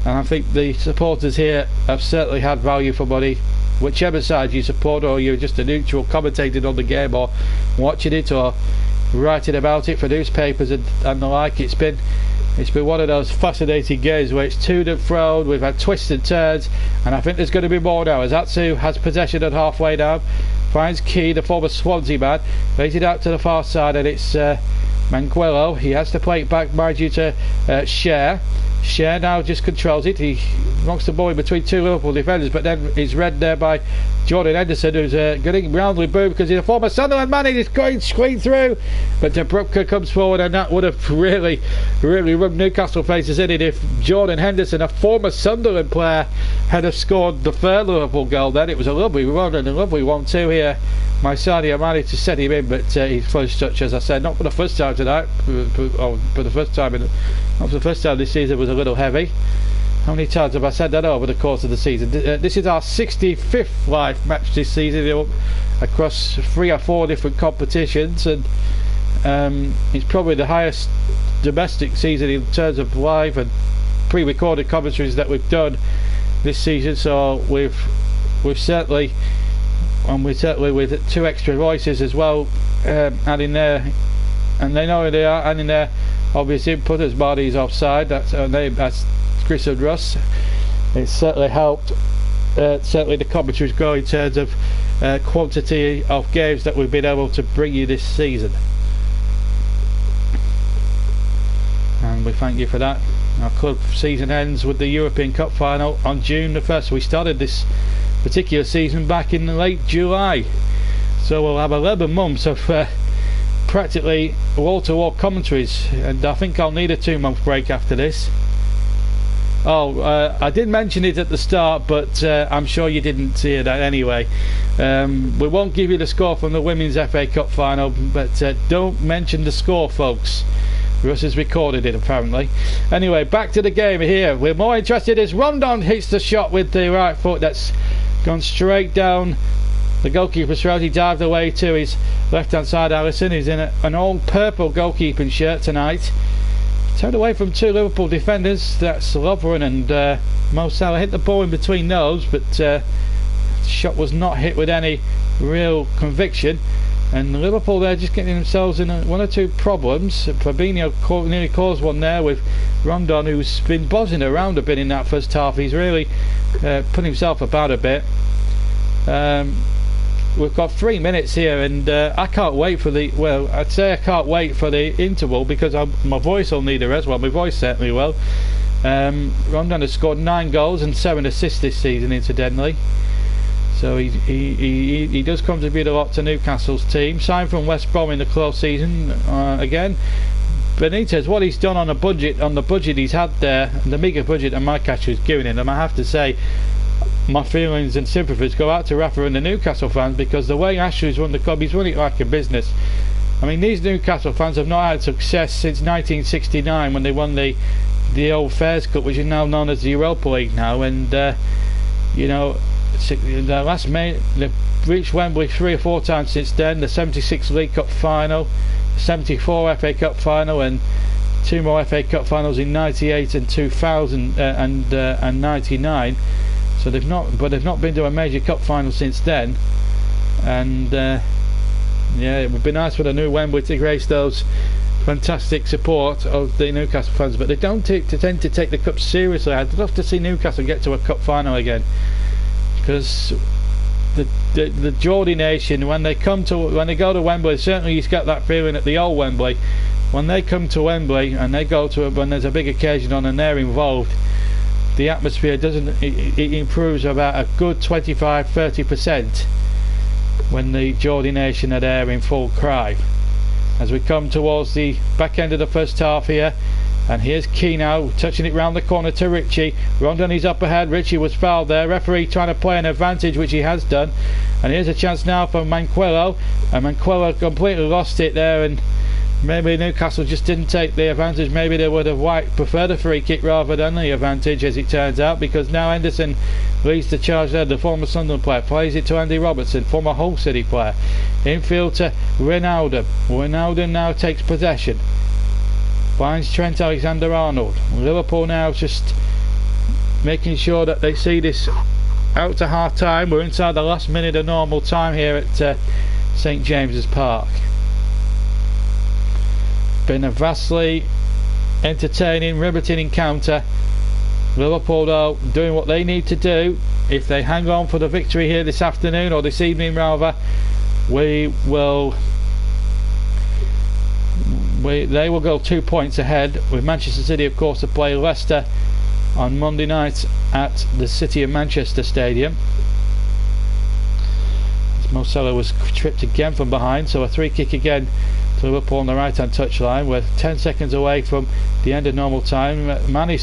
And I think the supporters here have certainly had value for money, whichever side you support, or you're just a neutral commentating on the game or watching it or writing about it for newspapers and the like. It's been one of those fascinating games where it's to and fro. We've had twists and turns, and I think there's going to be more now as Atsu has possession at halfway down, finds Key, the former Swansea man, lays it out to the far side, and it's Manguello. He has to play it back, mind you, to Cher. Cher now just controls it. He knocks the ball in between two Liverpool defenders, but then he's read there by Jordan Henderson, who's getting roundly booed because he's a former Sunderland man. He's going clean through, but De Broek comes forward, and that would have really rubbed Newcastle faces in it if Jordan Henderson, a former Sunderland player, had have scored the third Liverpool goal. Then it was a lovely run and a lovely 1-2 here. My Sadio managed to set him in, but his first touch, as I said, not for the first time tonight, for the first time not for the first time this season, was a little heavy. How many times have I said that over the course of the season? This is our 65th live match this season across 3 or 4 different competitions, and it's probably the highest domestic season in terms of live and pre-recorded commentaries that we've done this season. So we've certainly, and we're certainly with 2 extra voices as well, adding there, and they know who they are, adding their obvious input as Marty's offside. That's Chris and Russ. It's certainly helped. Certainly the commentaries grow in terms of quantity of games that we've been able to bring you this season, and we thank you for that. Our club season ends with the European Cup final on June the 1st. We started this particular season back in late July, so we'll have 11 months of practically wall-to-wall commentaries, and I think I'll need a 2-month break after this. I did mention it at the start, but I'm sure you didn't hear that anyway. We won't give you the score from the Women's FA Cup final, but don't mention the score, folks. Russ has recorded it apparently. Anyway, back to the game here. We're more interested as Rondon hits the shot with the right foot that's gone straight down the goalkeeper's throat. He dived away to his left hand side. Allison is in an all purple goalkeeping shirt tonight. Turned away from 2 Liverpool defenders. That's Lovren and Mo Salah. Hit the ball in between those, but the shot was not hit with any real conviction. And Liverpool, they're just getting themselves in 1 or 2 problems. Fabinho nearly caused one there with Rondon, who's been buzzing around a bit in that first half. He's really put himself about a bit. We've got 3 minutes here, and I can't wait for the, well, I'd say I can't wait for the interval, because my voice will need a rest. Well, my voice certainly will. Rondon has scored 9 goals and 7 assists this season, incidentally. So he does contribute a lot to Newcastle's team. Signed from West Brom in the close season. Again, Benitez, what he's done on the budget he's had there, the meagre budget that my catcher is giving him, I have to say, my feelings and sympathies go out to Rafa and the Newcastle fans, because the way Ashley's run the club, he's run it like a business. I mean, these Newcastle fans have not had success since 1969 when they won the Old Fairs Cup, which is now known as the Europa League now, and you know, the last May they've reached Wembley 3 or 4 times since then. The 76 League Cup final, the 74 FA Cup final, and 2 more FA Cup finals in 98 and 2000 and 99. So they've not been to a major cup final since then. And yeah, it would be nice for the new Wembley to grace those fantastic support of the Newcastle fans, but they don't tend to take the cup seriously. I'd love to see Newcastle get to a cup final again, because the Geordie nation, when they go to Wembley, certainly you've got that feeling at the old Wembley. When they come to Wembley and they go to it when there's a big occasion on and they're involved, the atmosphere it improves about a good 25-30% when the Geordie nation are there in full cry. As we come towards the back end of the first half here, and here's Key now touching it round the corner to Ritchie. Rondoni's up ahead. Ritchie was fouled there. Referee trying to play an advantage, which he has done. And here's a chance now for Manquillo, and Manquillo completely lost it there, and maybe Newcastle just didn't take the advantage. Maybe they would have preferred a free kick rather than the advantage, as it turns out, because now Henderson leads the charge there. The former Sunderland player plays it to Andy Robertson, former Hull City player. Infield to Ronaldo. Ronaldo now takes possession. Finds Trent Alexander-Arnold. Liverpool now just making sure that they see this out to half time. We're inside the last minute of normal time here at St James's Park. Been a vastly entertaining, riveting encounter. Liverpool though doing what they need to do. If they hang on for the victory here this afternoon, or this evening rather, they will go 2 points ahead, with Manchester City of course to play Leicester on Monday night at the City of Manchester Stadium. Mo Salah was tripped again from behind, so a free kick again to Liverpool on the right hand touchline. We're 10 seconds away from the end of normal time. Sturridge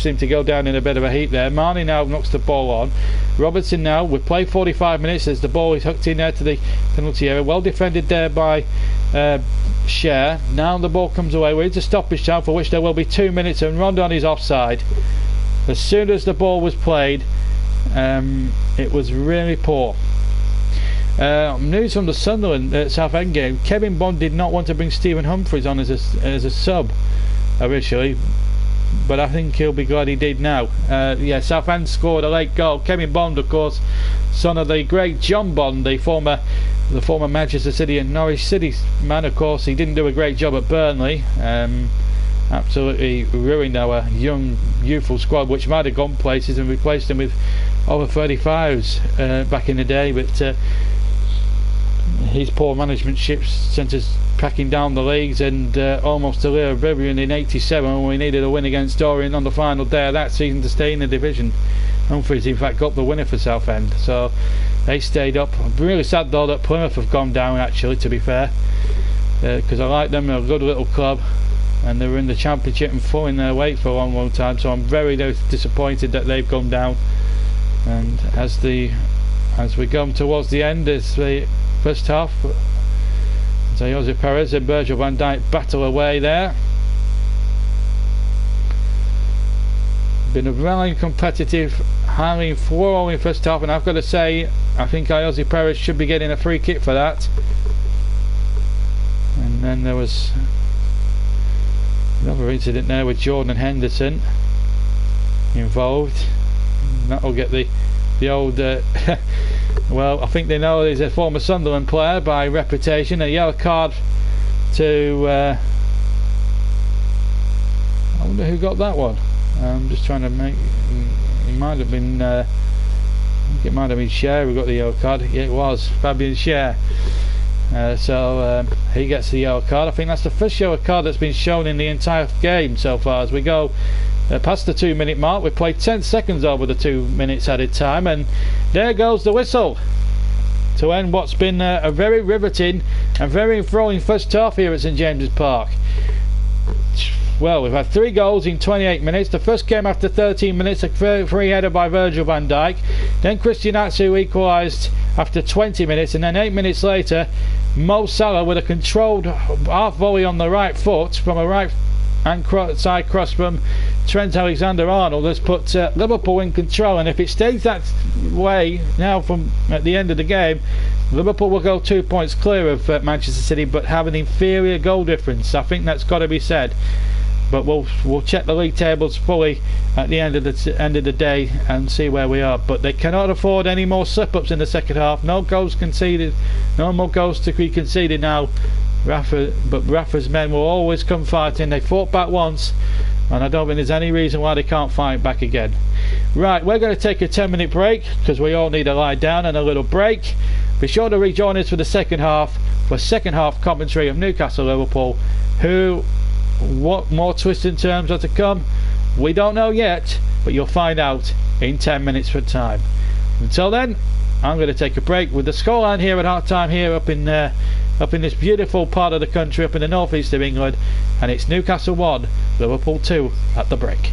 seemed to go down in a bit of a heat there. Marnie now knocks the ball on. Robertson now, we've played 45 minutes as the ball is hooked in there to the penalty area. Well defended there by Cher. Now the ball comes away. We're into stoppage time, for which there will be 2 minutes, and Rondon is offside. As soon as the ball was played, it was really poor. News from the Sunderland Southend game. Kevin Bond did not want to bring Stephen Humphreys on as a sub originally, but I think he'll be glad he did now. Southend scored a late goal. Kevin Bond, of course, son of the great John Bond, the former Manchester City and Norwich City man. Of course, he didn't do a great job at Burnley. Absolutely ruined our young, youthful squad, which might have gone places, and replaced them with over 35s back in the day. But his poor management sent us packing down the leagues, and almost to near oblivion in '87 when we needed a win against Dorian on the final day of that season to stay in the division. Humphreys in fact got the winner for Southend, so they stayed up. I'm really sad though that Plymouth have gone down, actually, to be fair, because I like them. They're a good little club, and they were in the Championship and full in their weight for a long time, so I'm very disappointed that they've gone down. And as we come towards the end, as the first half, Jose Perez and Virgil van Dijk battle away there. Been a very competitive, highly flowing first half, and I've got to say, I think Jose Perez should be getting a free kick for that. And then there was another incident there with Jordan Henderson involved. That'll get the old well, I think they know he's a former Sunderland player by reputation. A yellow card to I wonder who got that one. I'm just trying to make, it might have been I think it might have been Cher who got the yellow card. Yeah, it was Fabian Cher. So he gets the yellow card. I think that's the first yellow card that's been shown in the entire game so far. As we go past the 2 minute mark, we've played 10 seconds over the 2 minutes added time, and there goes the whistle to end what's been a very riveting and very enthralling first half here at St James's Park. Well, we've had 3 goals in 28 minutes. The first came after 13 minutes, a free header by Virgil van Dijk. Then Christian Atsu equalised after 20 minutes, and then 8 minutes later, Mo Salah with a controlled half volley on the right foot from a right and side cross from Trent Alexander-Arnold has put Liverpool in control, and if it stays that way now from at the end of the game, Liverpool will go 2 points clear of Manchester City, but have an inferior goal difference. I think that's got to be said. But we'll check the league tables fully at the end of the day and see where we are. But they cannot afford any more slip-ups in the second half. No goals conceded, no more goals to be conceded now. Rafa's men will always come fighting. They fought back once, and I don't think there's any reason why they can't fight back again. Right, we're going to take a 10-minute break because we all need a lie down and a little break. Be sure to rejoin us for the second half, for second half commentary of Newcastle Liverpool. What more twists and turns are to come? We don't know yet, but you'll find out in 10 minutes for time. Until then, I'm going to take a break with the scoreline here at half time here up in this beautiful part of the country, up in the northeast of England, and it's Newcastle 1, Liverpool 2 at the break.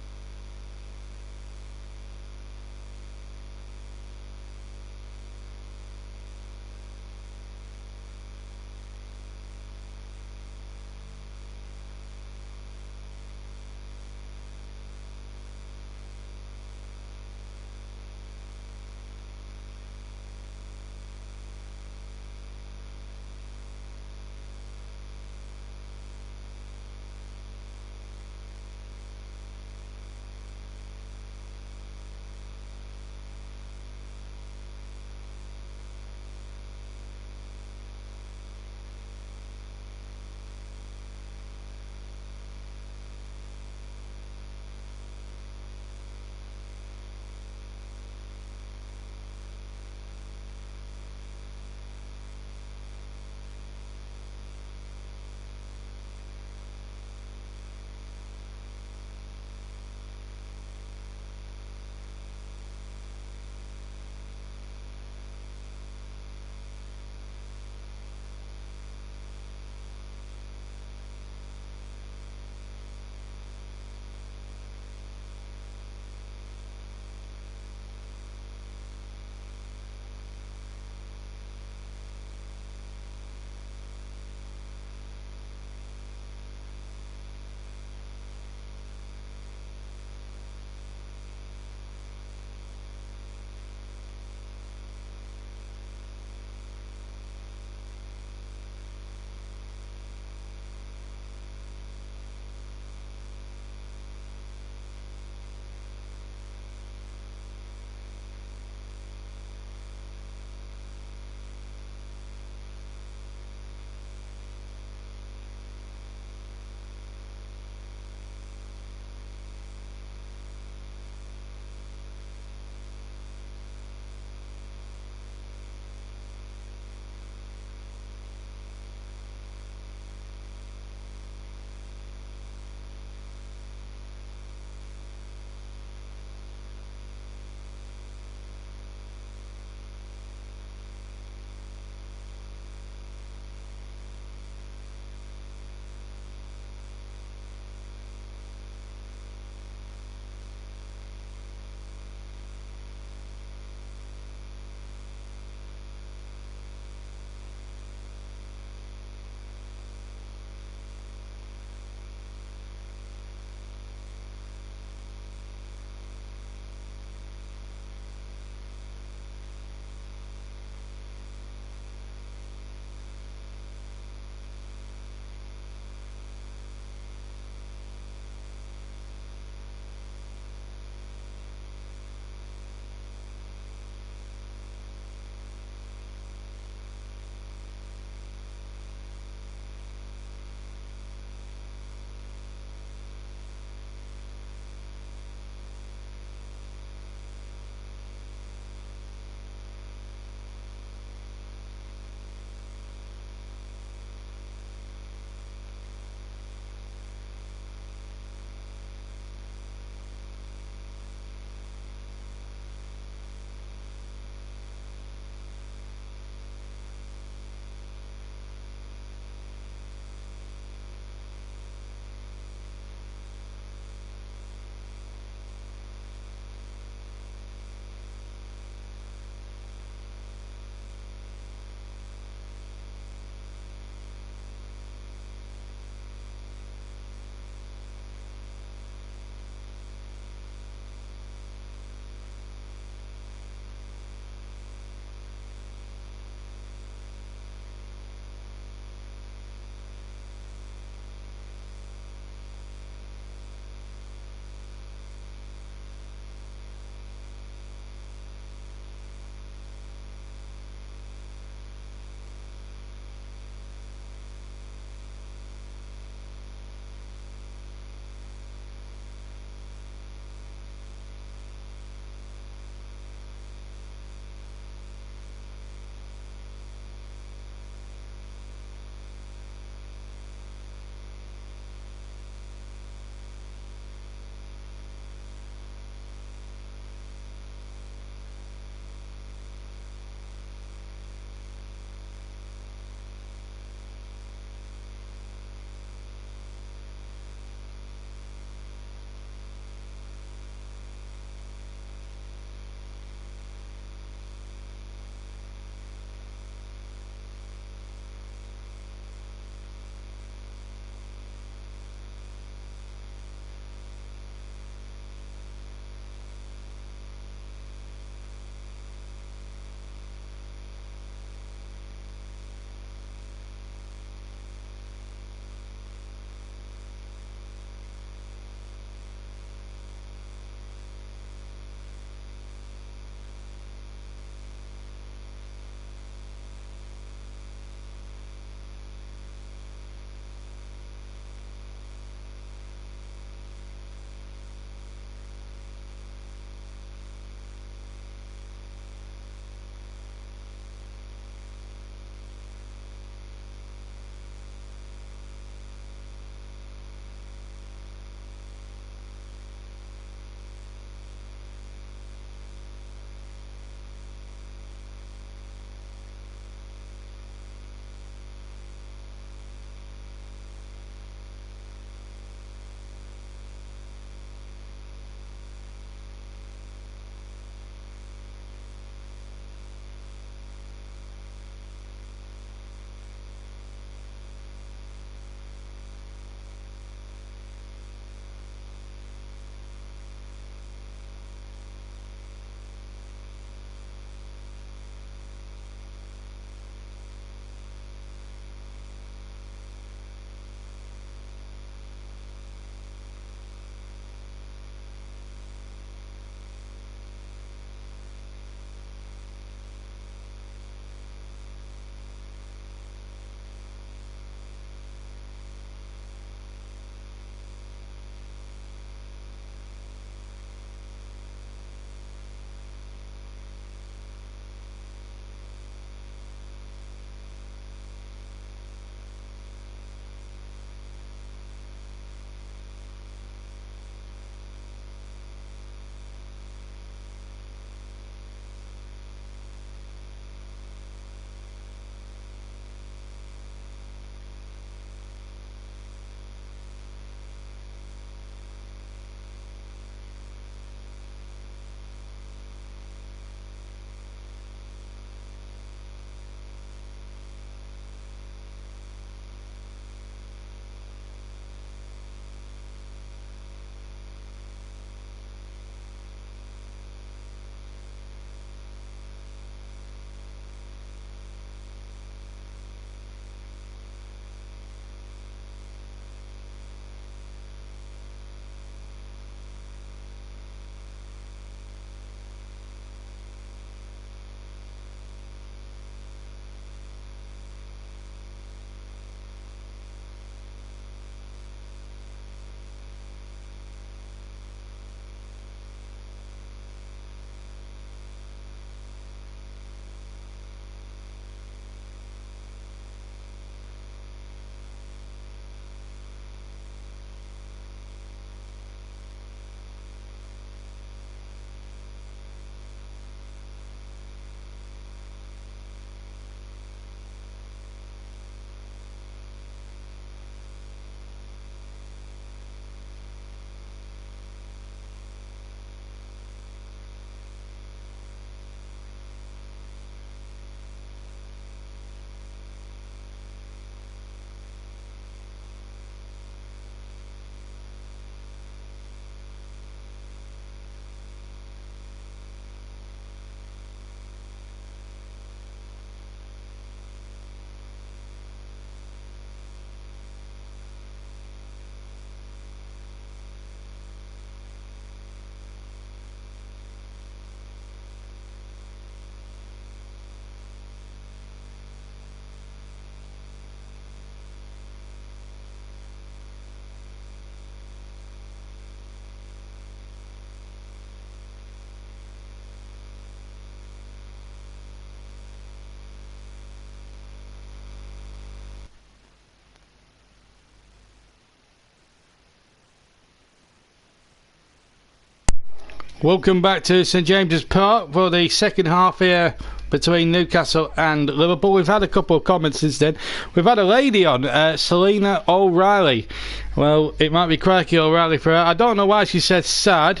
Welcome back to St James's Park for the second half here between Newcastle and Liverpool. We've had a couple of comments since then. We've had a lady on, Selena O'Reilly. Well, it might be Crikey O'Reilly for her. I don't know why she said sad.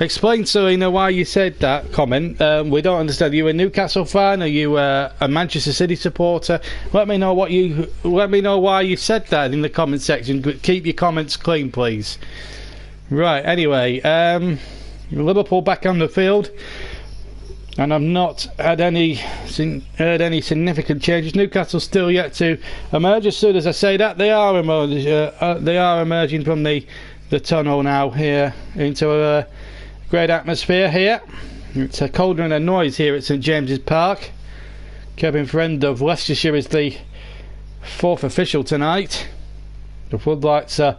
Explain, Selena, why you said that comment. We don't understand. Are you a Newcastle fan? Are you a Manchester City supporter? Let me know why you said that in the comment section. Keep your comments clean, please. Right. Anyway, Liverpool back on the field, and I've not had heard any significant changes. Newcastle still yet to emerge. As soon as I say that, they are emerging from the tunnel now here into a great atmosphere here. It's a colder than noise here at St James's Park. Kevin Friend of Lancashire is the fourth official tonight. The floodlights are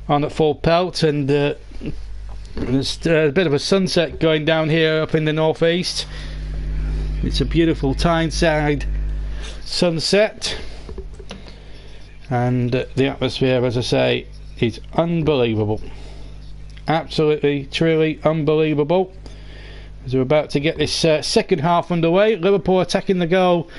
on at full pelt, and there's a bit of a sunset going down here up in the northeast. It's a beautiful Tyneside sunset, and the atmosphere, as I say, is unbelievable. Absolutely, truly unbelievable. As we're about to get this second half underway, Liverpool attacking the goal.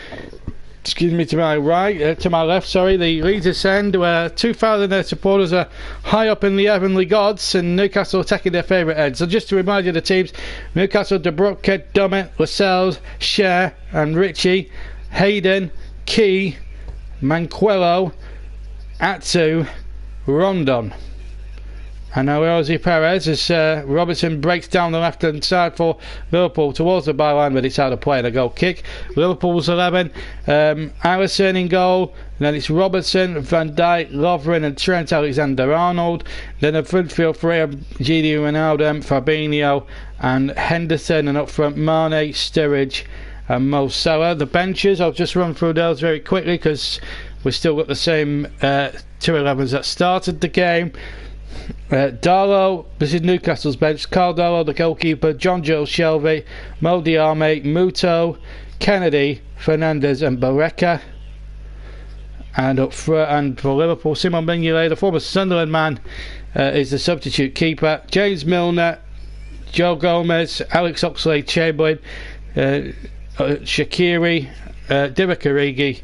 Excuse me, to my left, sorry, the Leeds end, where 2,000 of their supporters are high up in the heavenly gods, and Newcastle attacking their favourite end. So just to remind you of the teams: Newcastle, De Bruyne, Dummett, Lascelles, Cher and Ritchie, Hayden, Key, Manquello, Atsu, Rondon. And now Jose Perez as Robertson breaks down the left hand side for Liverpool towards the byline, but it's out of play and a goal kick. Liverpool's 11, Alisson in goal, and then it's Robertson, Van Dijk, Lovren and Trent Alexander-Arnold. Then a midfield three of Gini Wijnaldum, Fabinho and Henderson, and up front Mane, Sturridge and Mo Salah. The benches, I'll just run through those very quickly because we've still got the same 2 11s that started the game. Darlow, this is Newcastle's bench. Carl Darlow, the goalkeeper. John Joe Shelby, Mo Diarme, Muto, Kennedy, Fernandez and Barreca. And up front, and for Liverpool, Simon Mignolet, the former Sunderland man, is the substitute keeper. James Milner, Joe Gomez, Alex Oxlade-Chamberlain, Shaqiri, Divock Origi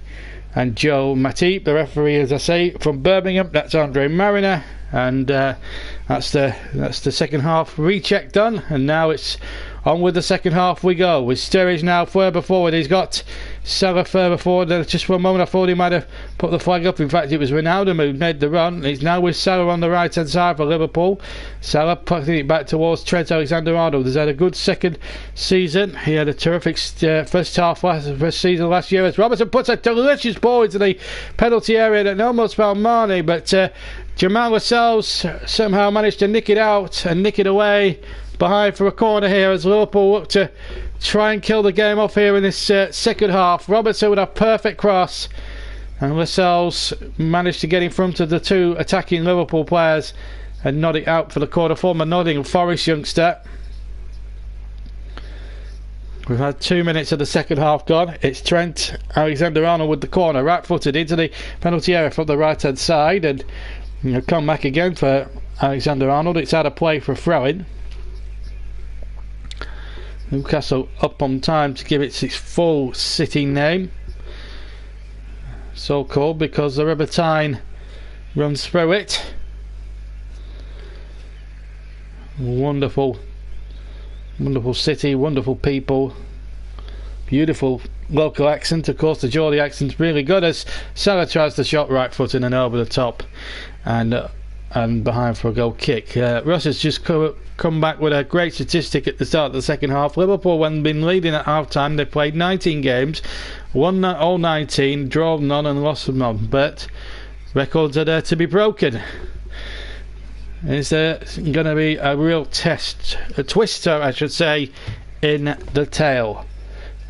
and Joe Matip. The referee, as I say, from Birmingham, that's Andre Mariner. And that's the second half recheck done, and now it's on with the second half we go, with Sturridge now further forward. He's got Salah further forward. Just for a moment I thought he might have put the flag up. In fact, it was Wijnaldum who made the run. He's now with Salah on the right hand side for Liverpool. Salah putting it back towards Trent Alexander-Arnold. He's had a good second season. He had a terrific first season last year, as Robertson puts a delicious ball into the penalty area that almost found Mane, but Jamal Lascelles somehow managed to nick it out and nick it away behind for a corner here, as Liverpool look to try and kill the game off here in this second half. Robertson with a perfect cross, and Lascelles managed to get in front of the two attacking Liverpool players and nod it out for the corner. Former Nottingham Forest youngster. We've had 2 minutes of the second half gone. It's Trent Alexander-Arnold with the corner, right footed into the penalty area from the right hand side, and come back again for Alexander-Arnold. It's out of play for a throw-in. Newcastle up on time to give it its full city name, so called because the River Tyne runs through it. Wonderful city, wonderful people, beautiful local accent. Of course, the Geordie accent's really good, as Salah tries the shot right footed and over the top, and behind for a goal kick. Ross has just come back with a great statistic at the start of the second half. Liverpool, when been leading at half time, they played 19 games, won all 19, drawn none and lost none, but records are there to be broken. Is there going to be a real twister I should say, in the tale?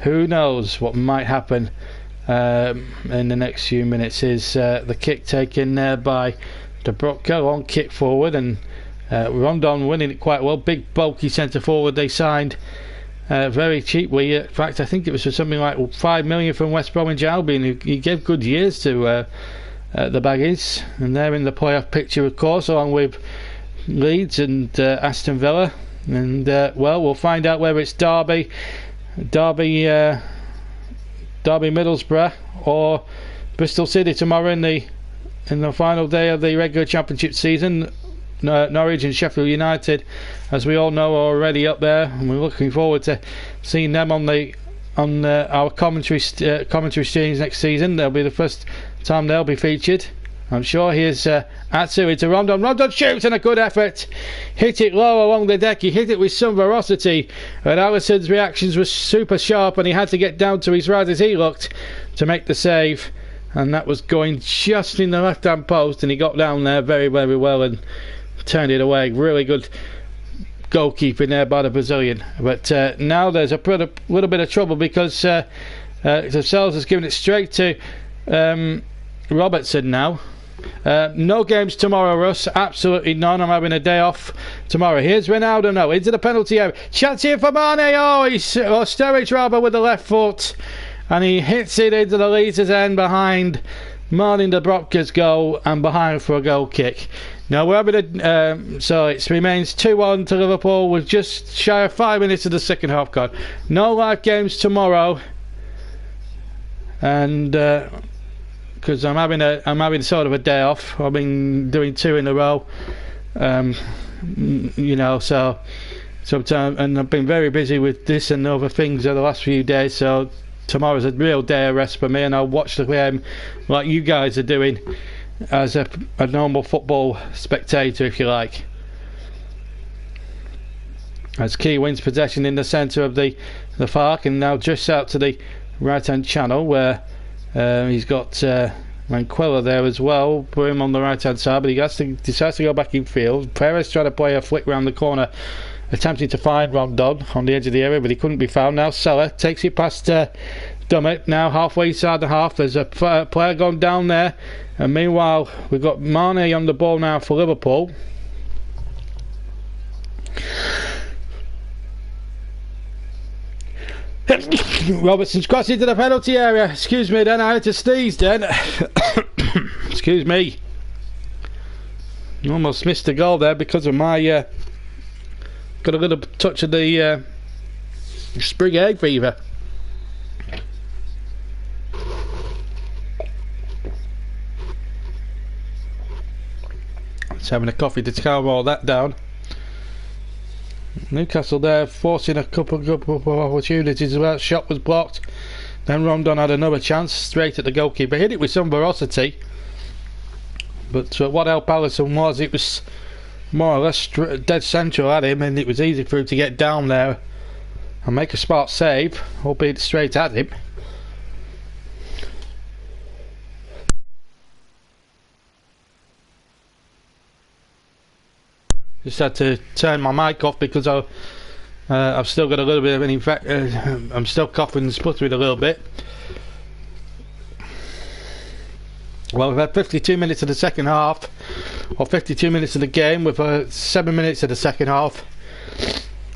Who knows what might happen in the next few minutes. Is the kick taken there by De Bruyne, long kick forward, and Rondon winning it quite well. Big bulky centre forward they signed very cheaply. In fact, I think it was for something like $5 million from West Bromwich Albion. He gave good years to the Baggies, and they're in the playoff picture, of course, along with Leeds and Aston Villa. And well, we'll find out whether it's Derby Middlesbrough or Bristol City tomorrow in the final day of the regular championship season. Norwich and Sheffield United, as we all know, are already up there, and we're looking forward to seeing them on our commentary streams next season. They'll be the first time they'll be featured, I'm sure. Here's Atsu into Rondon. Rondon shoots, and a good effort. Hit it low along the deck. He hit it with some ferocity, and Alisson's reactions were super sharp, and he had to get down to his right as he looked to make the save. And that was going just in the left-hand post, and he got down there very, very well and turned it away. Really good goalkeeping there by the Brazilian. But now there's a little bit of trouble because the Sells has given it straight to Robertson now. No games tomorrow, Russ. Absolutely none. I'm having a day off tomorrow. Here's Ronaldo now into the penalty area. Chance here for Mane. Oh, Sturridge rather with the left foot, and he hits it into the Leeds' end behind Martin Dubravka's goal and behind for a goal kick. Now we're having so it remains 2-1 to Liverpool with just shy of 5 minutes of the second half gone. No live games tomorrow, and because I'm having sort of a day off. I've been doing 2 in a row, you know, so sometimes, and I've been very busy with this and other things over the last few days, so tomorrow's a real day of rest for me, and I'll watch the game like you guys are doing as a normal football spectator, if you like. As Key wins possession in the centre of the park, and now just out to the right hand channel where he's got Manquilla there as well, put him on the right hand side, but he decides to go back in field. Perez trying to play a flick round the corner, attempting to find Rondon on the edge of the area, but he couldn't be found. Now Seller takes it past Dummett, now halfway inside the half. There's a player gone down there, and meanwhile we've got Mane on the ball now for Liverpool. Robertson's crossed into the penalty area. Excuse me then, I had to sneeze then. Excuse me. Almost missed the goal there because of my got a little touch of the spring egg fever. Just having a coffee to calm all that down. Newcastle there forcing a couple of opportunities. That shot was blocked. Then Rondon had another chance straight at the goalkeeper. Hit it with some ferocity. But what helped Alisson was it was more or less dead central at him, and it was easy for him to get down there and make a smart save, albeit straight at him. Just had to turn my mic off because I've still got a little bit of an infection. I'm still coughing and spluttering a little bit. Well, we've had 52 minutes of the second half, or 52 minutes of the game, with 7 minutes of the second half,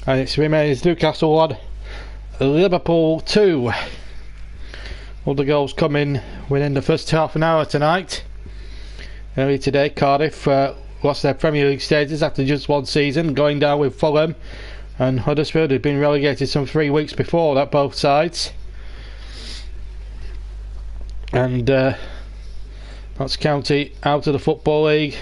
and it remains Newcastle 1, Liverpool 2. All the goals coming within the first half an hour tonight. Early today, Cardiff lost their Premier League status after just one season, going down with Fulham, and Huddersfield had been relegated some 3 weeks before that, both sides. And Notts County out of the Football League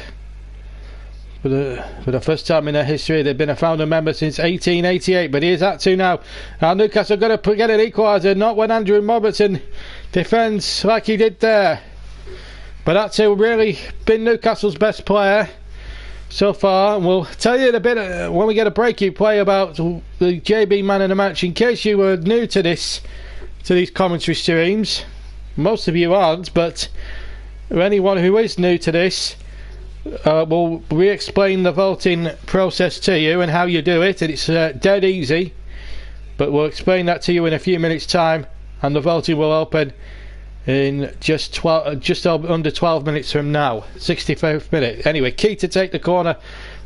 for the first time in their history. They've been a founder member since 1888, but here's that two now. Newcastle got to get an equaliser, not when Andrew Robertson defends like he did there. But that's really been Newcastle's best player so far, and we'll tell you in a bit when we get a break you play about the JB man of the match. In case you were new to these commentary streams, most of you aren't, but anyone who is new to this, we'll re-explain the voting process to you and how you do it, and it's dead easy, but we'll explain that to you in a few minutes time, and the voting will open in just under 12 minutes from now, 65th minute. Anyway, Key to take the corner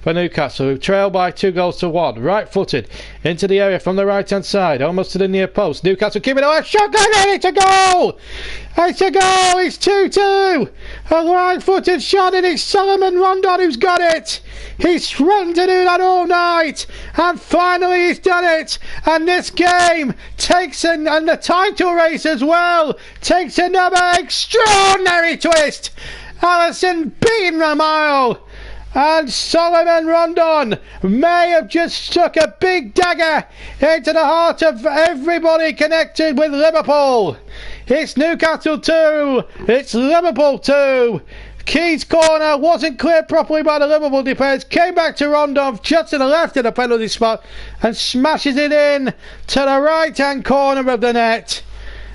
for Newcastle, who trail by 2-1, right-footed into the area from the right-hand side, almost to the near post. Newcastle keeping it away, shot, going in, it's a goal! It's a goal, it's 2-2! A right-footed shot, and it's Solomon Rondon who's got it. He's threatened to do that all night, and finally he's done it. And this game takes and the title race as well takes another extraordinary twist. Alisson beating a mile, and Solomon Rondon may have just stuck a big dagger into the heart of everybody connected with Liverpool. It's Newcastle 2, it's Liverpool 2. Key's corner wasn't cleared properly by the Liverpool defence, came back to Rondon just to the left of the penalty spot and smashes it in to the right hand corner of the net.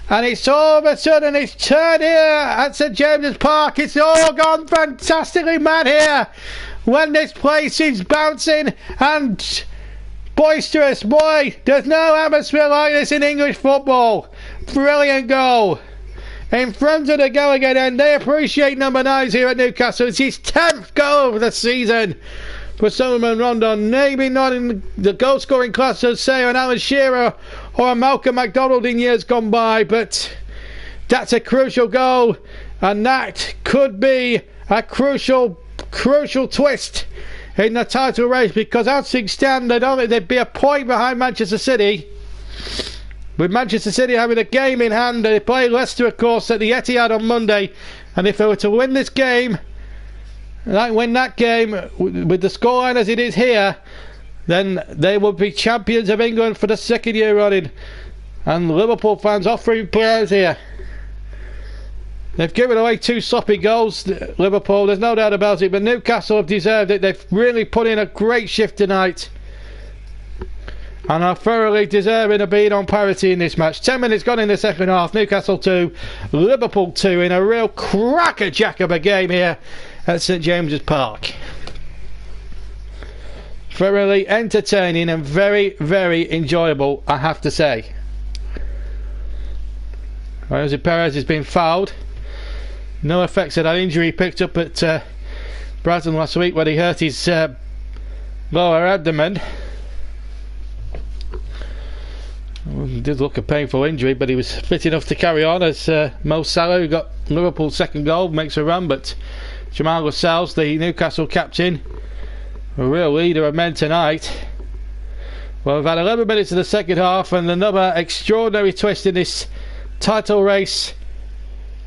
And it's all of a sudden it's turned here at St James's Park. It's all gone fantastically mad here when this place is bouncing and boisterous. Boy, there's no atmosphere like this in English football. Brilliant goal in front of the goal again, and they appreciate number 9 here at Newcastle. It's his 10th goal of the season for Solomon Rondon. Maybe not in the goal scoring class as say an Alan Shearer or a Malcolm MacDonald in years gone by, but that's a crucial goal, and that could be a crucial twist in the title race, because as things stand they'd be a point behind Manchester City, with Manchester City having a game in hand. They play Leicester of course at the Etihad on Monday, and if they were to win this game, win that game with the scoreline as it is here, then they would be champions of England for the second year running. And Liverpool fans offering prayers here. They've given away 2 sloppy goals, Liverpool, there's no doubt about it, but Newcastle have deserved it. They've really put in a great shift tonight and are thoroughly deserving of being on parity in this match. 10 minutes gone in the second half. Newcastle 2, Liverpool 2 in a real crackerjack of a game here at St James's Park. Thoroughly entertaining and very, very enjoyable, I have to say. Jose Perez has been fouled. No effects of that injury picked up at Brighton last week when he hurt his lower abdomen. It did look a painful injury, but he was fit enough to carry on, as Mo Salah, who got Liverpool's second goal, makes a run. But Jamal Lascelles, the Newcastle captain, a real leader of men tonight. Well, we've had 11 minutes of the second half, and another extraordinary twist in this title race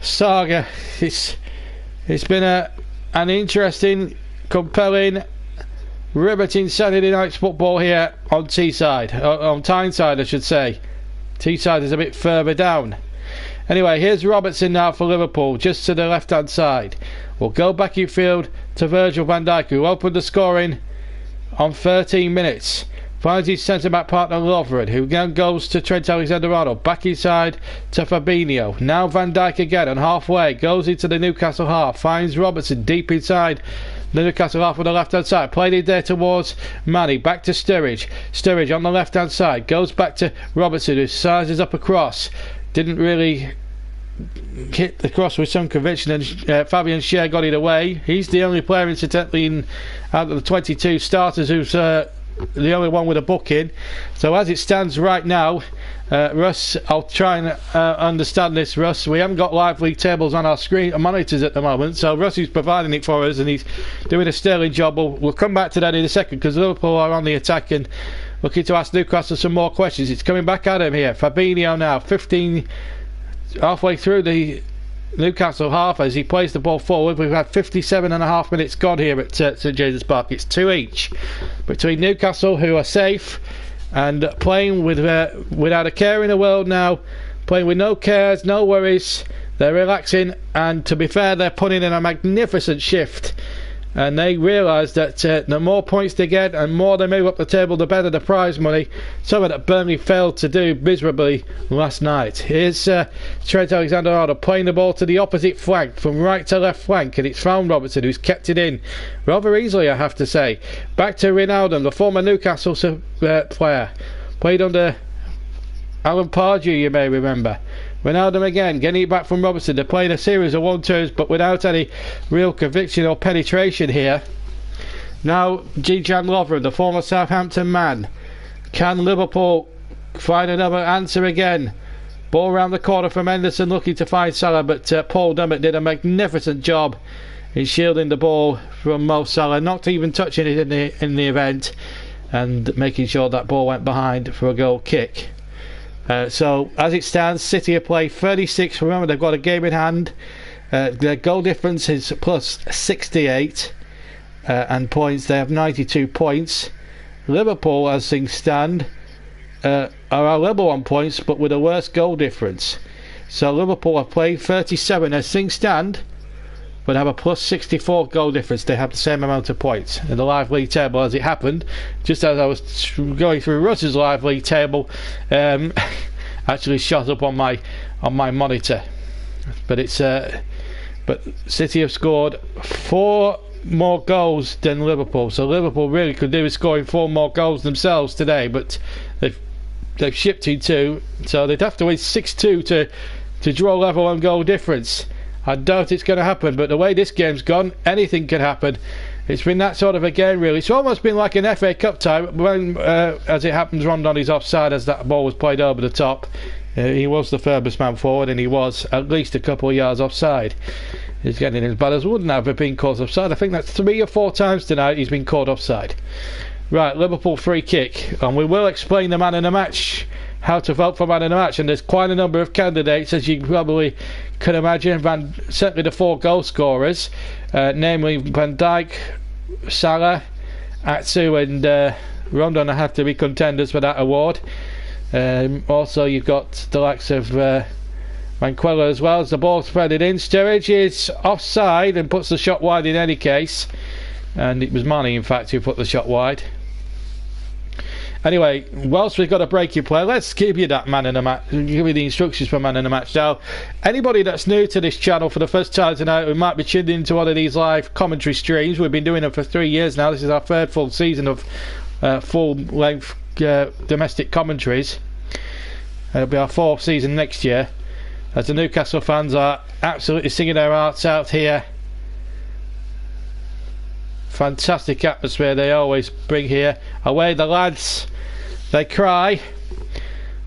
saga. It's been an interesting, compelling, riveting Saturday night's football here on Teesside, on Tyneside I should say. Teesside is a bit further down. Anyway, here's Robertson now for Liverpool, just to the left hand side. We'll go back in field to Virgil van Dijk, who opened the scoring on 13 minutes. Finds his centre back partner Lovren, who then goes to Trent Alexander-Arnold. Back inside to Fabinho. Now Van Dijk again, and halfway goes into the Newcastle half. Finds Robertson deep inside the Newcastle half on the left hand side. Played it there towards Manny. Back to Sturridge. Sturridge on the left hand side. Goes back to Robertson, who sizes up a cross. Didn't really hit the cross with some conviction, and Fabian Schär got it away. He's the only player incidentally out of the 22 starters who's the only one with a booking. So as it stands right now, Russ, I'll try and understand this, Russ. We haven't got live league tables on our screen monitors at the moment, so Russ is providing it for us, and he's doing a sterling job. We'll come back to that in a second, because Liverpool are on the attack and looking to ask Newcastle some more questions. It's coming back at him here. Fabinho now 15, halfway through the Newcastle half as he plays the ball forward. We've had 57.5 minutes gone here at St James's Park. It's 2 each between Newcastle, who are safe and playing without a care in the world now, playing with no cares, no worries. They're relaxing, and to be fair, they're putting in a magnificent shift, and they realise that the more points they get and more they move up the table, the better the prize money, something that Burnley failed to do miserably last night. Here's Trent Alexander-Arnold playing the ball to the opposite flank, from right to left flank, and it's found Robertson, who's kept it in rather easily, I have to say. Back to Wijnaldum, the former Newcastle player, played under Alan Pardew, you may remember. Wijnaldum again, getting it back from Robertson. They're playing a series of 1-2s, but without any real conviction or penetration here. Now Dejan Lovren, the former Southampton man. Can Liverpool find another answer again Ball around the corner from Henderson, looking to find Salah, but Paul Dummett did a magnificent job in shielding the ball from Mo Salah, not even touching it in the event, and making sure that ball went behind for a goal kick. So as it stands, City have played 36. Remember, they've got a game in hand. Their goal difference is plus 68, and points, they have 92 points. Liverpool, as things stand, are a level on points, but with a worse goal difference. So Liverpool have played 37 as things stand, but have a plus 64 goal difference. They have the same amount of points in the live league table. As it happened, just as I was going through Russ's live league table, actually shot up on my monitor. But it's but City have scored 4 more goals than Liverpool, so Liverpool really could do with scoring 4 more goals themselves today, but they've shipped in 2, so they'd have to win 6-2 to draw level on goal difference. I doubt it's going to happen, but the way this game's gone, anything can happen. It's been that sort of a game, really. It's almost been like an FA Cup time when, as it happens, Rondoni's offside as that ball was played over the top. He was the furthest man forward, and he was at least a couple of yards offside. He's getting as bad as wouldn't have been caught offside. I think that's 3 or 4 times tonight he's been caught offside. Right, Liverpool free kick, and we will explain the man in the match, how to vote for man in the match, and there's quite a number of candidates, as you probably can imagine. Certainly the 4 goal scorers, namely Van Dijk, Salah, Atsu and Rondon have to be contenders for that award. Also you've got the likes of Manquillo as well. As the ball threaded in, Sturridge is offside and puts the shot wide in any case, and it was Mane in fact who put the shot wide. Anyway, whilst we've got a breaking play, let's give you that man in the match, give you the instructions for man in the match. Now, anybody that's new to this channel for the first time tonight, we might be tuned into one of these live commentary streams. We've been doing them for 3 years now. This is our 3rd full season of full-length domestic commentaries. It'll be our 4th season next year, as the Newcastle fans are absolutely singing their hearts out here. Fantastic atmosphere they always bring here. Away the lads, they cry.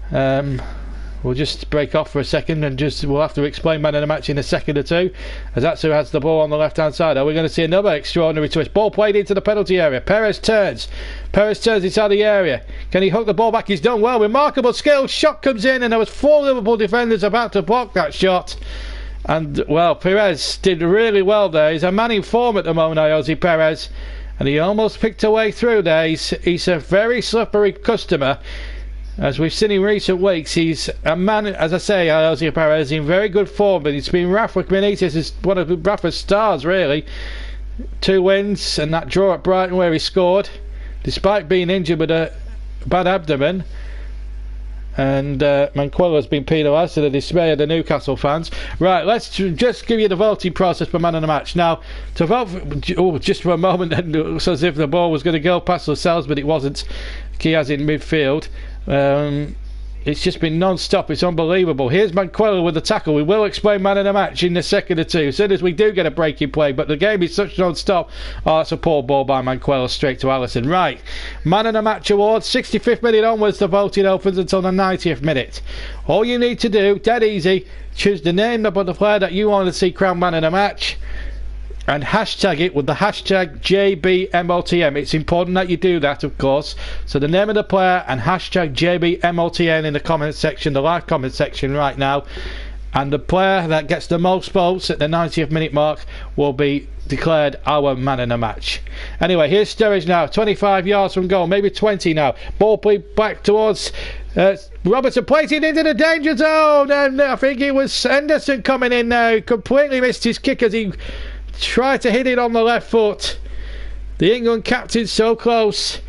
We'll just break off for a second and we'll have to explain man of the match in a second or two, as Atsu has the ball on the left hand side. Are we going to see another extraordinary twist? Ball played into the penalty area. Perez turns inside the area. Can he hook the ball back? He's done well. Remarkable skill. Shot comes in, and there was 4 Liverpool defenders about to block that shot. And well, Perez did really well there. He's a man in form at the moment, Jose Perez, and he almost picked a way through there. He's a very slippery customer, as we've seen in recent weeks. He's a man, as I say, Jose Perez, in very good form, but it's been Rafa Benitez is one of Rafa's stars, really. 2 wins and that draw at Brighton where he scored, despite being injured with a bad abdomen. And Manquillo's been penalised to the dismay of the Newcastle fans. Right, let's just give you the voting process for man of the match. Now, to vote for, just for a moment, it looks as if the ball was going to go past Lascelles, but it wasn't. Kiaz in midfield. It's just been non-stop. It's unbelievable. Here's Manquillo with the tackle. We will explain man of the match in a second or two, as soon as we do get a breaking play, but the game is such non-stop. Oh, that's a poor ball by Manquillo straight to Alisson. Right, man of the match award, 65th minute onwards the voting opens until the 90th minute. All you need to do, dead easy, choose the name of the player that you want to see crowned man of the match, and hashtag it with the hashtag JBMOTM. It's important that you do that, of course. So the name of the player and hashtag JBMOTM in the comment section, the live comment section right now. And the player that gets the most votes at the 90th minute mark will be declared our man in the match. Anyway, here's Sturridge now, 25 yards from goal, maybe 20 now. Ball played back towards Robertson, plays it into the danger zone, and I think it was Henderson coming in now. Completely missed his kick as he tried to hit it on the left foot. The England captain so close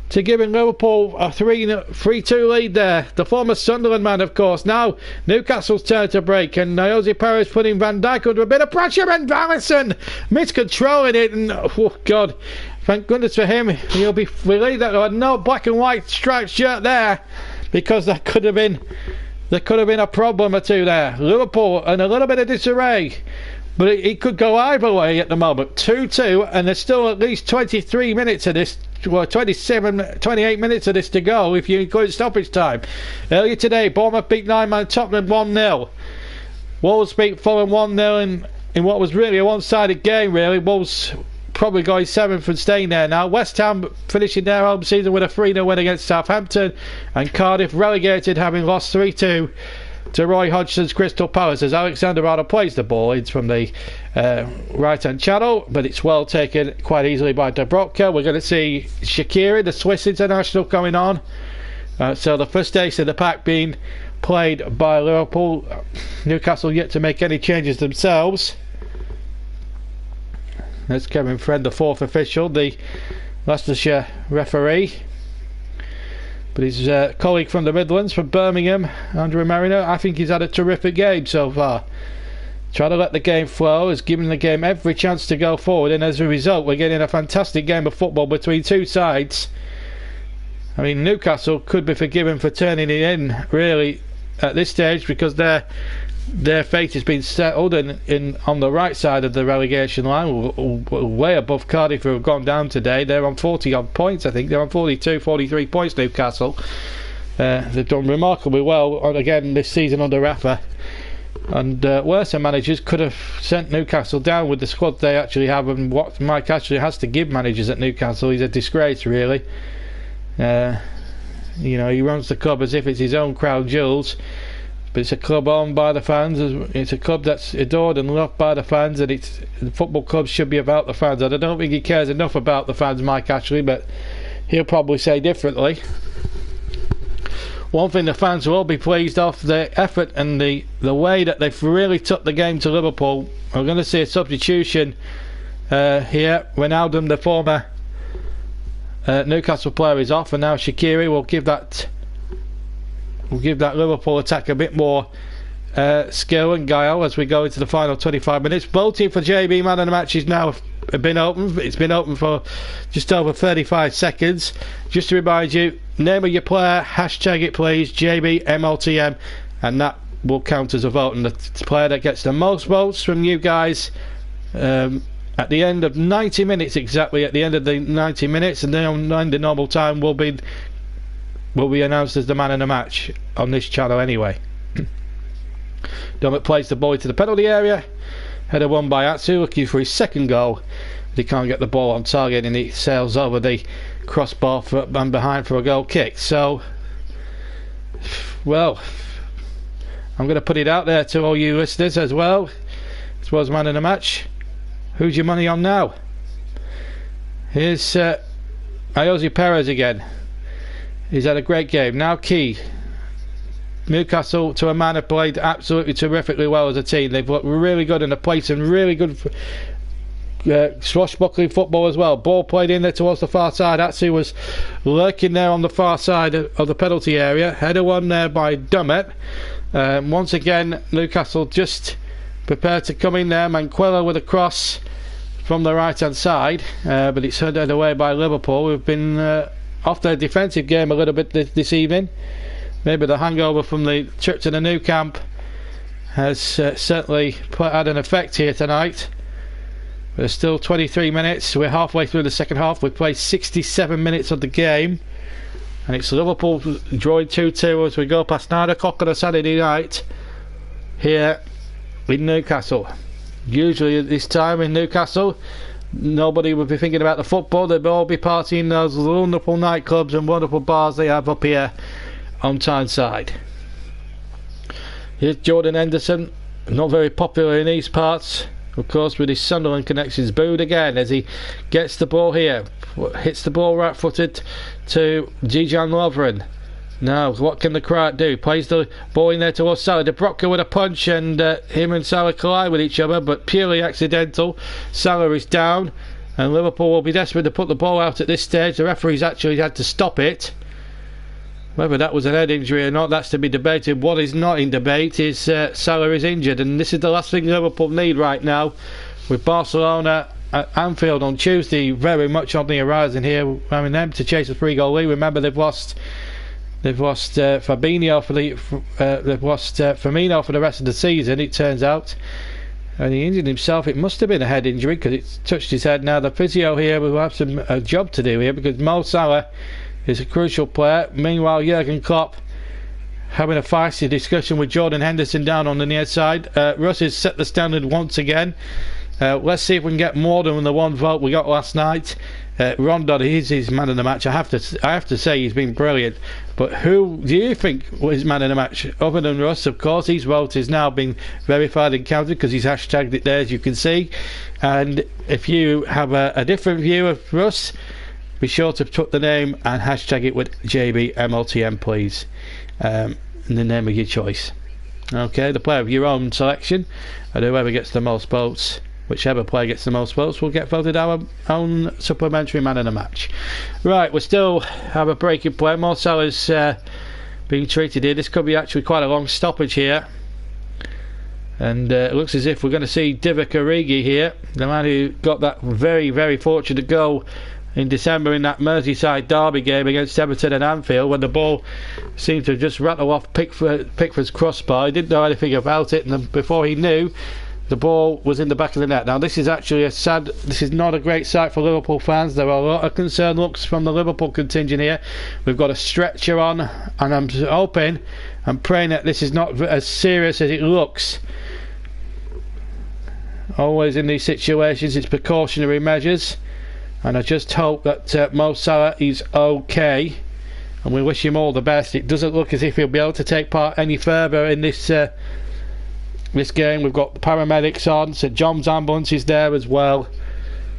to giving Liverpool a 3-2 lead there. The former Sunderland man, of course. Now Newcastle's turn to break, and Jose Perez putting Van Dijk under a bit of pressure, and Alisson miscontrolling it, and oh god, thank goodness for him. He'll be relieved that there was no black and white striped shirt there, because that could have been a problem or two there. Liverpool in a little bit of disarray, but it could go either way at the moment. 2-2, and there's still at least 23 minutes of this 28 minutes of this to go if you include stoppage time. Earlier today, Bournemouth beat 9-man Tottenham 1-0. Wolves beat Fulham 1-0 in what was really a one-sided game, really. Wolves probably going 7th and staying there now. West Ham finishing their home season with a 3-0 win against Southampton, and Cardiff relegated, having lost 3-2 to Roy Hodgson's Crystal Palace, as Alexander Arnold plays the ball. It's from the right hand channel, but it's well taken quite easily by Dubravka. We're going to see Shaqiri, the Swiss international, coming on. So the first ace of the pack being played by Liverpool. Newcastle yet to make any changes themselves. That's Kevin Friend, the 4th official, the Lancashire referee. But his colleague from the Midlands, from Birmingham, Andrew Marino, I think he's had a terrific game so far. Trying to let the game flow, has given the game every chance to go forward, and as a result we're getting a fantastic game of football between two sides. I mean, Newcastle could be forgiven for turning it in, really, at this stage, because their fate has been settled in on the right side of the relegation line, way above Cardiff, who have gone down today. They're on 40 odd points, I think. They're on 42, 43 points, Newcastle. They've done remarkably well again this season under Rafa, and worse managers could have sent Newcastle down with the squad they actually have, and what Mike actually has to give managers at Newcastle is a disgrace, really. You know, he runs the club as if it's his own crown jewels, but it's a club owned by the fans. It's a club that's adored and loved by the fans, and the football club should be about the fans. And I don't think he cares enough about the fans, Mike Ashley, but he'll probably say differently. One thing the fans will all be pleased off, the effort and the way that they've really took the game to Liverpool. We're going to see a substitution here. Ronaldo, the former Newcastle player, is off, and now Shaqiri will give that Liverpool attack a bit more skill and guile as we go into the final 25 minutes. Voting for JB man of the match is now been open. It's been open for just over 35 seconds. Just to remind you, name of your player, hashtag it please, JB MLTM, and that will count as a vote. And the player that gets the most votes from you guys at the end of 90 minutes, exactly at the end of the 90 minutes, and then on the normal time will be announced as the man of the match on this channel anyway. Dermot plays the ball into the penalty area. Header won by Atsu, looking for his second goal, but he can't get the ball on target, and he sails over the crossbar and behind for a goal kick. So, well, I'm going to put it out there to all you listeners as well. This was man of the match. Who's your money on now? Here's Ayoze Perez again. He's had a great game. Now Key. Newcastle, to a man, have played absolutely terrifically well as a team. They've looked really good in the place, and really good swashbuckling football as well. Ball played in there towards the far side. Atsu was lurking there on the far side of the penalty area. Header won there by Dummett. Once again, Newcastle just prepared to come in there. Manquillo with a cross from the right hand side, but it's headed away by Liverpool, who've been off their defensive game a little bit this evening. Maybe the hangover from the trip to the new camp has certainly had an effect here tonight. There's still 23 minutes. We're halfway through the second half. We've played 67 minutes of the game, and it's Liverpool drawing 2-2 as we go past 9 o'clock on a Saturday night here in Newcastle. Usually at this time in Newcastle, nobody would be thinking about the football. They'd all be partying in those wonderful nightclubs and wonderful bars they have up here on Tyneside. Here's Jordan Henderson, not very popular in these parts, of course, with his Sunderland connections. Booed again as he gets the ball here, hits the ball right footed to Dejan Lovren. Now what can the Croat do? Plays the ball in there towards Salah. Dubravka with a punch, and him and Salah collide with each other, but purely accidental. Salah is down, and Liverpool will be desperate to put the ball out at this stage. The referee's actually had to stop it. Whether that was an head injury or not, that's to be debated. What is not in debate is Salah is injured, and this is the last thing Liverpool need right now, with Barcelona at Anfield on Tuesday very much on the horizon here. I mean, them to chase a 3-goal lead. Remember, they've lost Fabinho for the they've lost Firmino for the rest of the season, it turns out. and he injured himself. It must have been a head injury because it's touched his head. Now the physio here will have a job to do here, because Mo Salah is a crucial player. Meanwhile, Jurgen Klopp having a feisty discussion with Jordan Henderson down on the near side. Russ has set the standard once again. Let's see if we can get more than the one vote we got last night. Rondon is his man of the match. I have to say he's been brilliant. But who do you think was man of the match other than Russ? Of course, his vote is now been verified and counted because he's hashtagged it there, as you can see. And if you have a different view of Russ, be sure to put the name and hashtag it with JBMLTM, please. In the name of your choice. Okay, the player of your own selection, and whoever gets the most votes, whichever player gets the most votes, will get voted our own supplementary man of the match. Right, we still have a breaking play. Mo Salah's being treated here. This could be actually quite a long stoppage here, and it looks as if we're going to see Divock Origi here, the man who got that very, very fortunate goal in December in that Merseyside derby game against Everton and Anfield, when the ball seemed to just rattle off Pickford's crossbar. He didn't know anything about it, and then before he knew, the ball was in the back of the net. Now this is actually this is not a great sight for Liverpool fans. There are a lot of concerned looks from the Liverpool contingent here. We've got a stretcher on, and I'm hoping and praying that this is not as serious as it looks. Always in these situations it's precautionary measures, and I just hope that Mo Salah is okay, and we wish him all the best. It doesn't look as if he'll be able to take part any further in this game. We've got the paramedics on, St John's ambulance is there as well.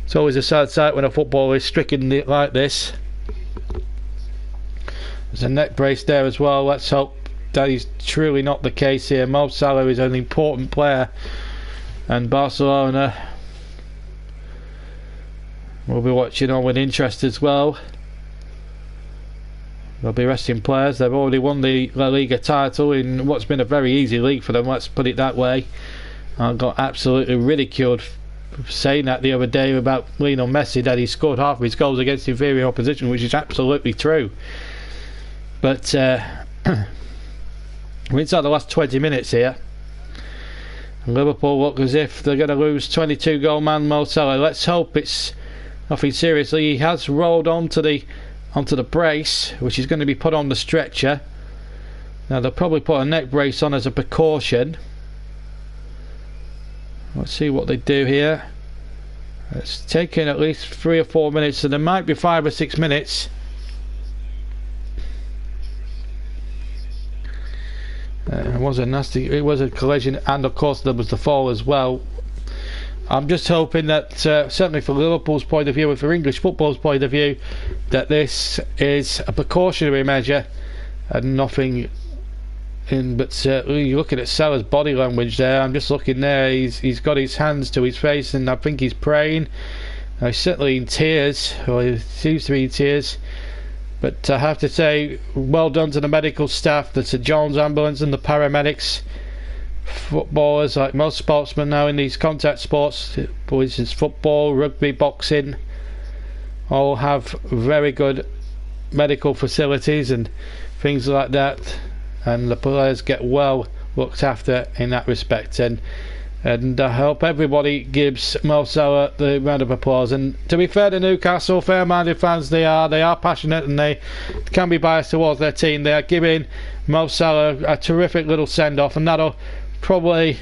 It's always a sad sight when a footballer is stricken like this. There's a neck brace there as well. Let's hope that is truly not the case here. Mo Salah is an important player, and Barcelona will be watching on with interest as well. They'll be resting players. They've already won the La Liga title in what's been a very easy league for them, let's put it that way. I got absolutely ridiculed for saying that the other day about Lionel Messi, that he scored half of his goals against inferior opposition, which is absolutely true. But we're inside the last 20 minutes here, and Liverpool look as if they're going to lose 22 goal man Mo Salah. Let's hope it's nothing seriously. He has rolled onto the brace, which is going to be put on the stretcher. Now they'll probably put a neck brace on as a precaution. Let's see what they do here. It's taken at least 3 or 4 minutes, so there might be 5 or 6 minutes. It was a collision, and of course there was the fall as well. I'm just hoping that, certainly from Liverpool's point of view and for English football's point of view, that this is a precautionary measure and nothing in. But you're looking at Salah's body language there. I'm just looking there. He's got his hands to his face, and I think he's praying. He's certainly in tears, or he seems to be in tears. But I have to say, well done to the medical staff, the St John's ambulance and the paramedics. Footballers, like most sportsmen now in these contact sports, for instance football, rugby, boxing, all have very good medical facilities and things like that, and the players get well looked after in that respect, and I hope everybody gives Mo Salah the round of applause. And to be fair to Newcastle, fair-minded fans they are passionate, and they can be biased towards their team. They are giving Mo Salah a terrific little send-off, and that'll probably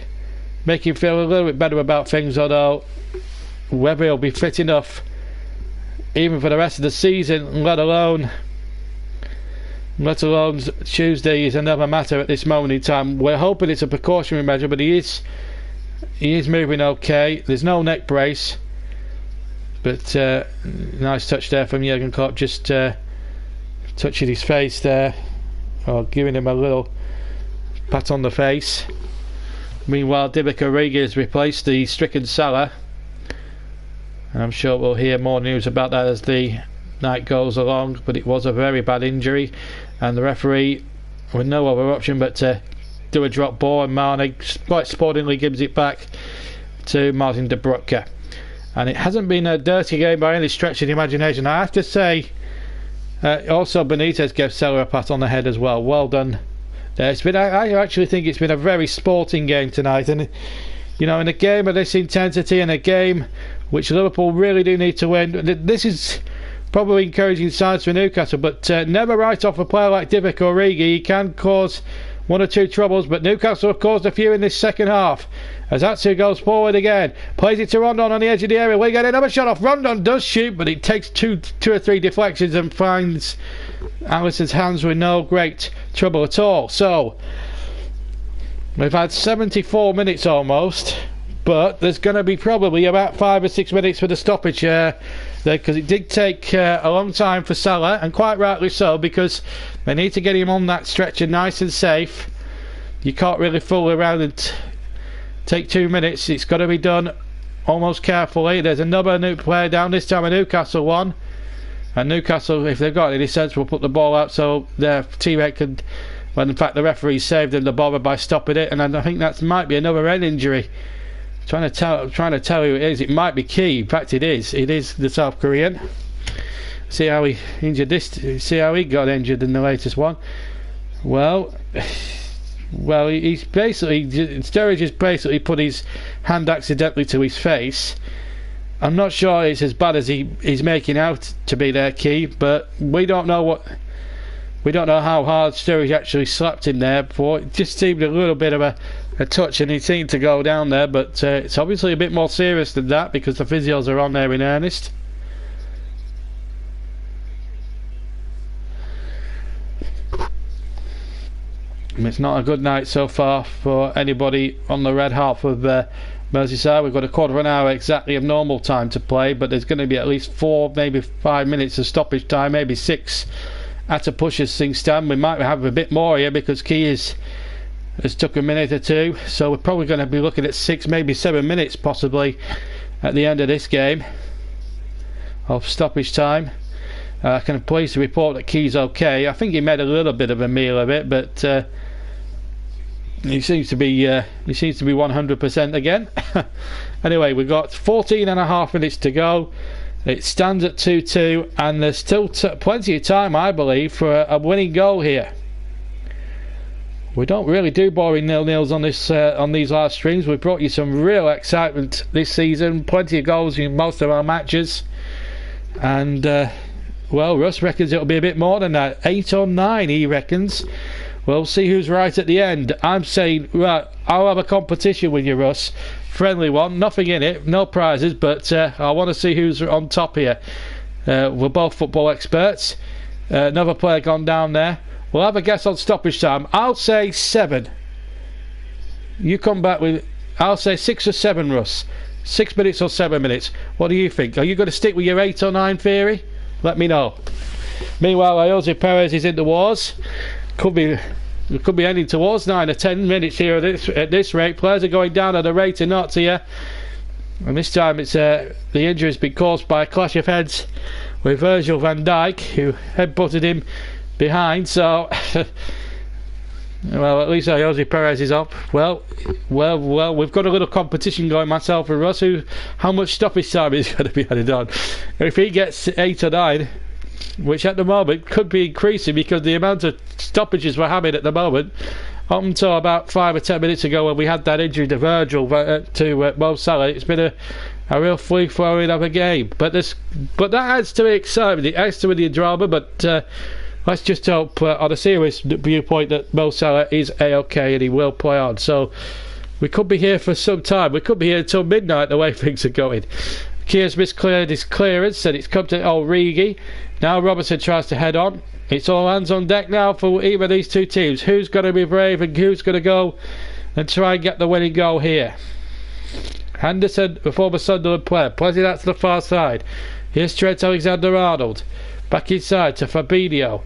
make him feel a little bit better about things, although whether he'll be fit enough even for the rest of the season, let alone Tuesday, is another matter at this moment in time. We're hoping it's a precautionary measure, but he is moving okay. There's no neck brace, but nice touch there from Jurgen Klopp, just touching his face there, or giving him a little pat on the face. Meanwhile, Divock Origi has replaced the stricken Salah, and I'm sure we'll hear more news about that as the night goes along. But it was a very bad injury, and the referee, with no other option but to do a drop ball, and Mane quite sportingly gives it back to Martin de Bruyne. And it hasn't been a dirty game by any stretch of the imagination. I have to say, also Benitez gave Salah a pat on the head as well. Well done. I actually think it's been a very sporting game tonight, and You know, in a game of this intensity, in a game which Liverpool really do need to win, this is probably encouraging signs for Newcastle, but never write off a player like Divock or Origi. He can cause one or two troubles, but Newcastle have caused a few in this second half. As Atsu goes forward again, plays it to Rondon on the edge of the area. We get another shot off. Rondon does shoot, but it takes two or three deflections and finds Alisson's hands with no great trouble at all. So we've had 74 minutes almost, but there's going to be probably about 5 or 6 minutes for the stoppage because it did take a long time for Salah, and quite rightly so, because they need to get him on that stretcher nice and safe. You can't really fool around and take 2 minutes. It's got to be done almost carefully. There's another new player down, this time a Newcastle one, and Newcastle, if they've got any sense, will put the ball out so their teammate could, well, in fact the referee saved them the bother by stopping it, and I think that might be another head injury. Trying to tell you it is. It might be Key. In fact, it is. It is the South Korean. See how he injured this. See how he got injured in the latest one. Well, he's basically, Sturridge has basically put his hand accidentally to his face. I'm not sure it's as bad as he's making out to be there, Key, but we don't know how hard Sturridge actually slapped him there before. It just seemed a little bit of a touch, and he seemed to go down there, but it's obviously a bit more serious than that because the physios are on there in earnest. It's not a good night so far for anybody on the red half of Merseyside. We've got a quarter of an hour exactly of normal time to play, but there's going to be at least 4, maybe 5 minutes of stoppage time, maybe 6 at a push as things stand. We might have a bit more here because Key has took a minute or two, so we're probably going to be looking at 6, maybe 7 minutes possibly at the end of this game of stoppage time. I can please to report that Key's okay. I think he made a little bit of a meal of it, but he seems to be 100% again. Anyway, we've got 14.5 minutes to go. It stands at 2-2, and there's still plenty of time, I believe, for a winning goal here. We don't really do boring 0-0s on this on these live streams. We've brought you some real excitement this season, plenty of goals in most of our matches, and well, Russ reckons it'll be a bit more than that, 8 or 9 he reckons. We'll see who's right at the end. I'm saying, right, I'll have a competition with you, Russ, friendly one, nothing in it, no prizes, but I want to see who's on top here. We're both football experts. Another player gone down there. We'll have a guess on stoppage time. I'll say 7. You come back with, I'll say 6 or 7, Russ. 6 minutes or 7 minutes. What do you think? Are you going to stick with your 8 or 9 theory? Let me know. Meanwhile, Jose Perez is in the wars. Could be ending towards 9 or 10 minutes here at this rate. Players are going down at a rate of knots here. And this time it's the injury has been caused by a clash of heads with Virgil van Dijk, who headbutted him behind, so well, at least Jose Perez is up. Well, we've got a little competition going, myself and Russ, how much stoppage time is going to be added on. If he gets 8 or 9, which at the moment could be increasing because the amount of stoppages we're having at the moment, up until about 5 or 10 minutes ago when we had that injury to Virgil to Mo Salah, it's been a real free-flowing of a game. But that adds to the excitement, it adds to the drama, but let's just hope on a serious viewpoint that Mo Salah is A-OK and he will play on. So we could be here for some time. We could be here until midnight the way things are going. Keir's miscleared his clearance and it's come to Origi. Now Robertson tries to head on. It's all hands on deck now for either of these two teams. Who's going to be brave and who's going to go and try and get the winning goal here? Henderson, the former Sunderland player, plays it out to the far side. Here's Trent Alexander-Arnold. Back inside to Fabinho.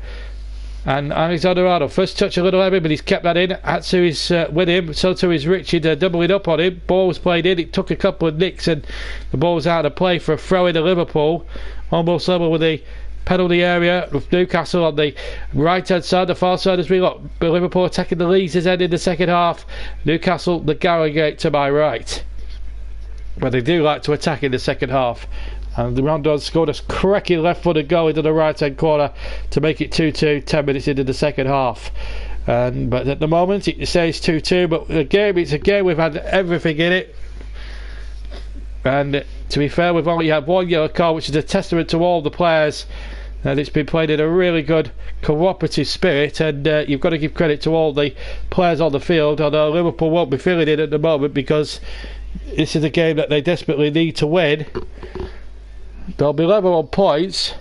And Alexander-Arnold, first touch a little heavy, but he's kept that in. Atsu is with him, so too is Richard doubling up on him. Ball was played in, it took a couple of nicks and the ball was out of play for a throw in to Liverpool. Almost level with the penalty area with Newcastle on the right hand side, the far side as we got Liverpool attacking the Leeds' end in the second half. Newcastle, the Garrigate to my right. But they do like to attack in the second half. And Rondon scored a cracking left-footed goal into the right-hand corner to make it 2-2 10 minutes into the second half. But at the moment it says 2-2, but it's a game we've had everything in it. And to be fair, we've only had one yellow card, which is a testament to all the players. And it's been played in a really good cooperative spirit, and you've got to give credit to all the players on the field, although Liverpool won't be feeling it at the moment because this is a game that they desperately need to win. They'll be level on points,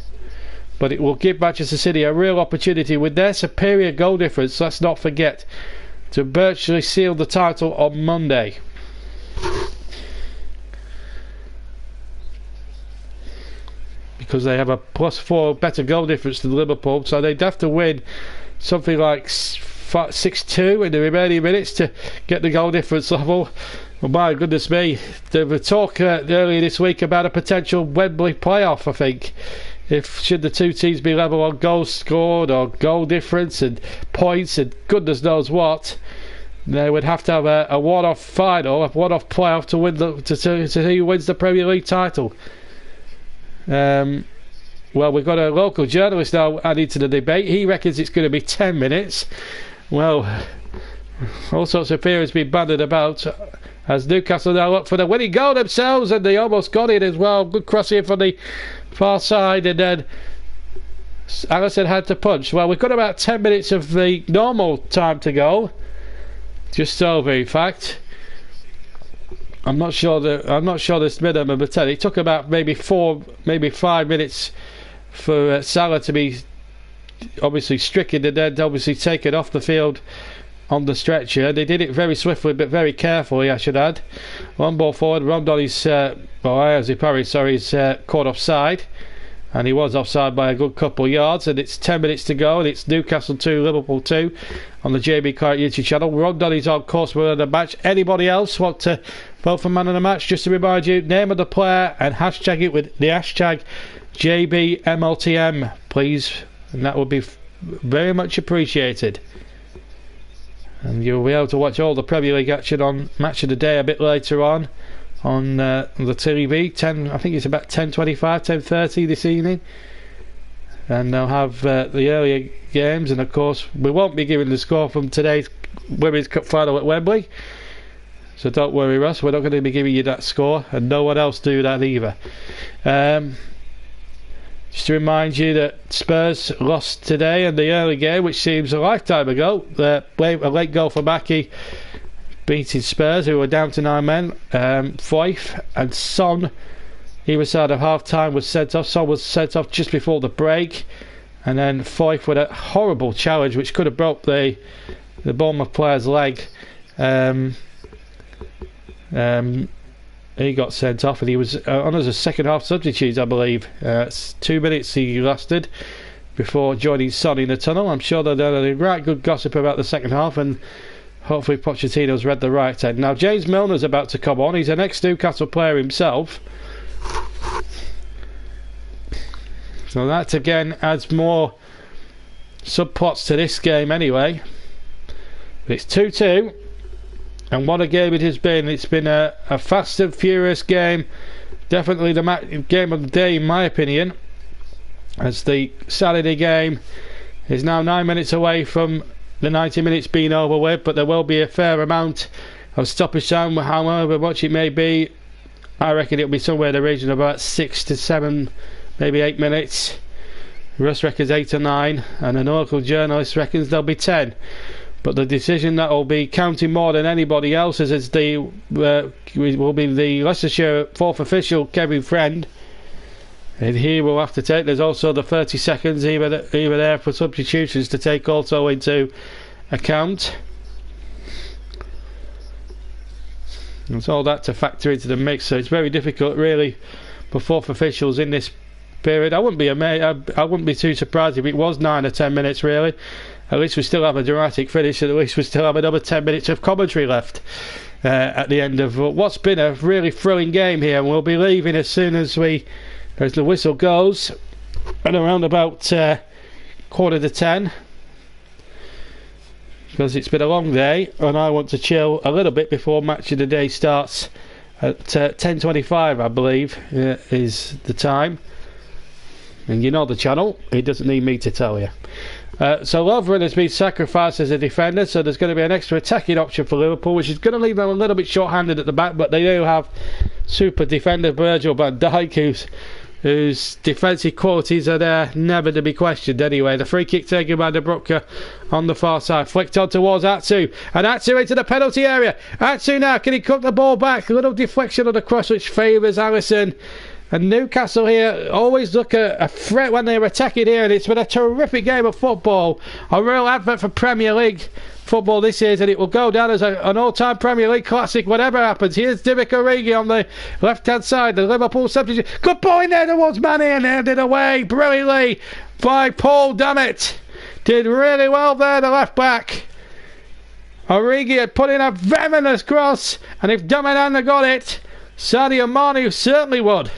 but it will give Manchester City a real opportunity with their superior goal difference, let's not forget, to virtually seal the title on Monday. Because they have a +4 better goal difference than Liverpool, so they'd have to win something like 6-2 in the remaining minutes to get the goal difference level. Well, my goodness me, there was talk earlier this week about a potential Wembley playoff, I think. Should the two teams be level on goals scored or goal difference and points and goodness knows what, they would have to have a one-off final, a one-off playoff to win to see who wins the Premier League title. Well, we've got a local journalist now added to the debate. He reckons it's going to be 10 minutes. Well, all sorts of theories being bandied about as Newcastle now look for the winning goal themselves, and they almost got it as well. Good cross here from the far side, and then Alisson had to punch. Well, we've got about 10 minutes of the normal time to go, just over in fact. I'm not sure this minimum of 10. It took about maybe 5 minutes for Salah to be obviously stricken and then obviously taken off the field on the stretcher. They did it very swiftly but very carefully, I should add. One ball forward, Rondoni's he's caught offside, and he was offside by a good couple of yards, and it's 10 minutes to go, and it's Newcastle 2, Liverpool 2 on the JB Clark YouTube channel. Rondoni's on course for the match. Anybody else want to vote for man of the match? Just to remind you, name of the player and hashtag it with the hashtag JBMLTM, please, and that would be very much appreciated. And you'll be able to watch all the Premier League action on Match of the Day a bit later on the TV. I think it's about 10:25, 10:30 this evening, and they'll have the earlier games. And of course, we won't be giving the score from today's Women's Cup final at Wembley, so don't worry, Russ, we're not going to be giving you that score, and no one else do that either. Just to remind you that Spurs lost today in the early game, which seems a lifetime ago. A late goal for Maki beating Spurs, who were down to 9 men. Foyth and Son, either side of half time, was sent off. Son was sent off just before the break, and then Foyth with a horrible challenge which could have broke the Bournemouth player's leg. He got sent off, and he was on as a second half substitute, I believe. 2 minutes he lasted before joining Son in the tunnel. I'm sure they're doing a right good gossip about the second half, and hopefully Pochettino's read the right end. Now James Milner's about to come on. He's an ex-Newcastle player himself, so that again adds more subplots to this game anyway. But it's 2-2. And what a game it has been. It's been a fast and furious game. Definitely the game of the day, in my opinion, as the Saturday game is now 9 minutes away from the 90 minutes being over with, but there will be a fair amount of stoppage time, however much it may be. I reckon it'll be somewhere in the region of about 6 to 7, maybe 8 minutes. Russ reckons 8 or 9, and a local journalist reckons there'll be 10. But the decision that will be counting more than anybody else's is will be the Leicestershire fourth official, Kevin Friend. And he will have to take. There's also the 30 seconds either there for substitutions to take also into account. It's all that to factor into the mix. So it's very difficult, really, for fourth officials in this period. I wouldn't be too surprised if it was 9 or 10 minutes, really. At least we still have a dramatic finish, and at least we still have another 10 minutes of commentary left at the end of what's been a really thrilling game here. And we'll be leaving as soon as the whistle goes, and around about 9:45, because it's been a long day and I want to chill a little bit before Match of the Day starts at 10:25, I believe, is the time. And you know the channel, it doesn't need me to tell you. So Lovren has been sacrificed as a defender, so there's going to be an extra attacking option for Liverpool, which is going to leave them a little bit short-handed at the back, but they do have super defender Virgil van Dijk, whose defensive qualities are there, never to be questioned anyway. The free kick taken by De Bruyne on the far side, flicked on towards Atsu, and Atsu into the penalty area. Atsu now, can he cut the ball back? A little deflection on the cross which favours Alisson. And Newcastle here always look a threat when they're attacking here, and it's been a terrific game of football. A real advert for Premier League football this season. It will go down as an all-time Premier League classic, whatever happens. Here's Divock Origi on the left-hand side, the Liverpool substitute. Good ball in there towards Mane, and handed away brilliantly by Paul Dummett. Did really well there, the left-back. Origi had put in a venomous cross, and if Dummett hadn't got it, Sadio Mane certainly would.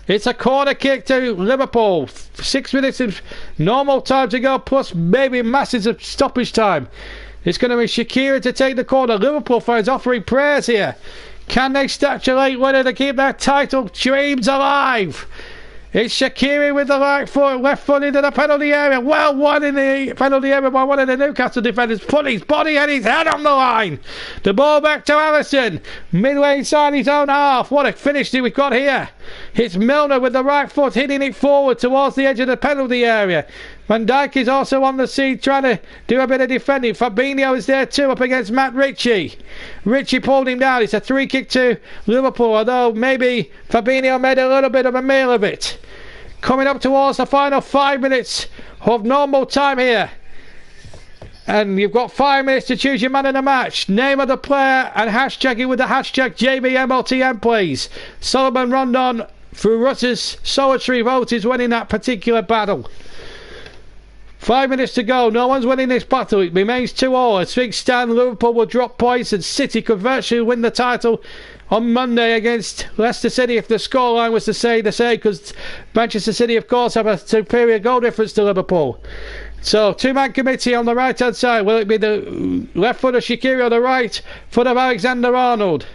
It's a corner kick to Liverpool. 6 minutes of normal time to go, plus maybe masses of stoppage time. It's going to be Shaqiri to take the corner. Liverpool fans offering prayers here. Can they snatch a late winner to keep their title dreams alive? It's Shaqiri with the right foot, left foot into the penalty area. Well won in the penalty area by one of the Newcastle defenders. Put his body and his head on the line. The ball back to Alisson. Midway inside his own half. What a finish we've got here. It's Milner with the right foot hitting it forward towards the edge of the penalty area. Van Dijk is also on the scene trying to do a bit of defending. Fabinho is there too up against Matt Ritchie. Ritchie pulled him down. It's a free kick to Liverpool, although maybe Fabinho made a little bit of a meal of it. Coming up towards the final 5 minutes of normal time here. And you've got 5 minutes to choose your man of the match. Name of the player and hashtag it with the hashtag JBMLTN, please. Solomon Rondon, through Russ's solitary vote, is winning that particular battle. 5 minutes to go. No one's winning this battle. It remains 2-2. As things stand, Liverpool will drop points and City could virtually win the title on Monday against Leicester City if the scoreline was to say the same, because Manchester City, of course, have a superior goal difference to Liverpool. So, two-man committee on the right-hand side. Will it be the left foot of Shaqiri or the right foot of Alexander-Arnold?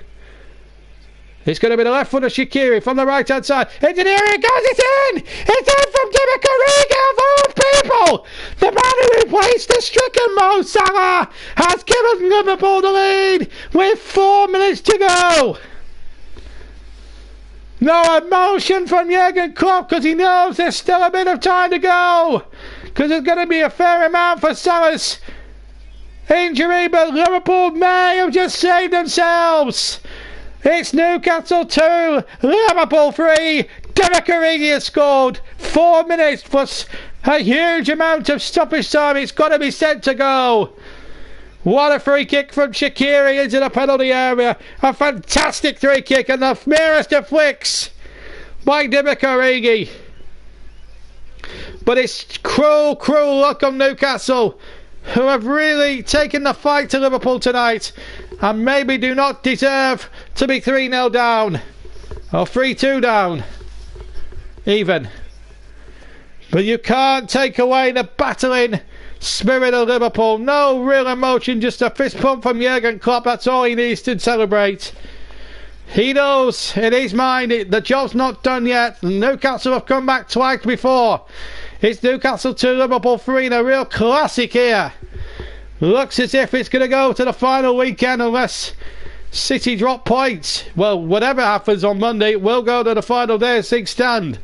It's going to be the left foot of Shaqiri from the right-hand side. Into the area it goes, it's in! It's in from Divock Origi of all people! The man who replaced the stricken Mo Salah has given Liverpool the lead with 4 minutes to go. No emotion from Jurgen Klopp because he knows there's still a bit of time to go. Because there's going to be a fair amount for Salah's injury, but Liverpool may have just saved themselves. It's Newcastle 2, Liverpool 3. Divock Origi has scored. 4 minutes plus a huge amount of stoppage time. It's got to be sent to go. What a free kick from Shaqiri into the penalty area. A fantastic free kick and the merest of flicks by Divock Origi. But it's cruel, cruel luck on Newcastle, who have really taken the fight to Liverpool tonight and maybe do not deserve to be 3-0 down or 3-2 down even. But you can't take away the battling spirit of Liverpool. No real emotion, just a fist pump from Jurgen Klopp. That's all he needs to celebrate. He knows in his mind the job's not done yet. Newcastle have come back twice before. It's Newcastle 2, Liverpool 3 in a real classic here. Looks as if it's going to go to the final weekend unless City drop points. Well, whatever happens on Monday, it will go to the final day as things stand.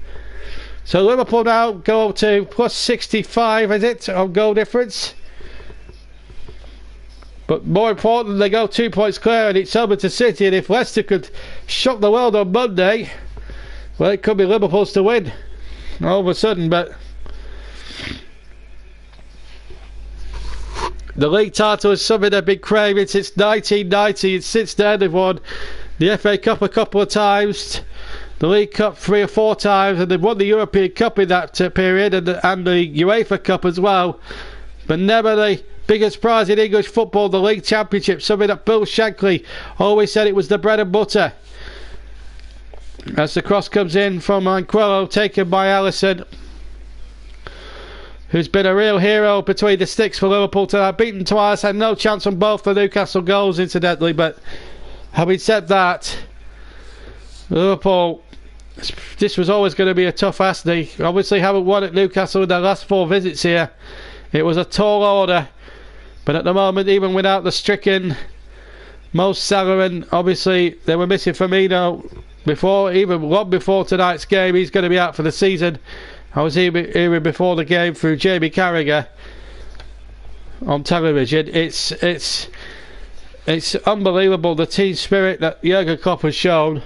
So Liverpool now go to plus 65, is it, on goal difference? But more important, they go 2 points clear and it's over to City. And if Leicester could shock the world on Monday, well, it could be Liverpool's to win all of a sudden. But the league title is something they've been craving since 1990, and since then they've won the FA Cup a couple of times, the League Cup 3 or 4 times, and they've won the European Cup in that period, and the UEFA Cup as well. But never the biggest prize in English football, the League Championship, something that Bill Shankly always said it was the bread and butter. As the cross comes in from Manquillo, taken by Alisson, who's been a real hero between the sticks for Liverpool tonight. Beaten twice, had no chance on both the Newcastle goals incidentally, but having said that, Liverpool, this was always going to be a tough ask. They obviously haven't won at Newcastle in their last 4 visits here It was a tall order, but at the moment, even without the stricken Mo Salah, and obviously they were missing Firmino long before tonight's game. He's going to be out for the season. I was hearing before the game through Jamie Carragher on television. It's unbelievable, the team spirit that Jurgen Klopp has shown,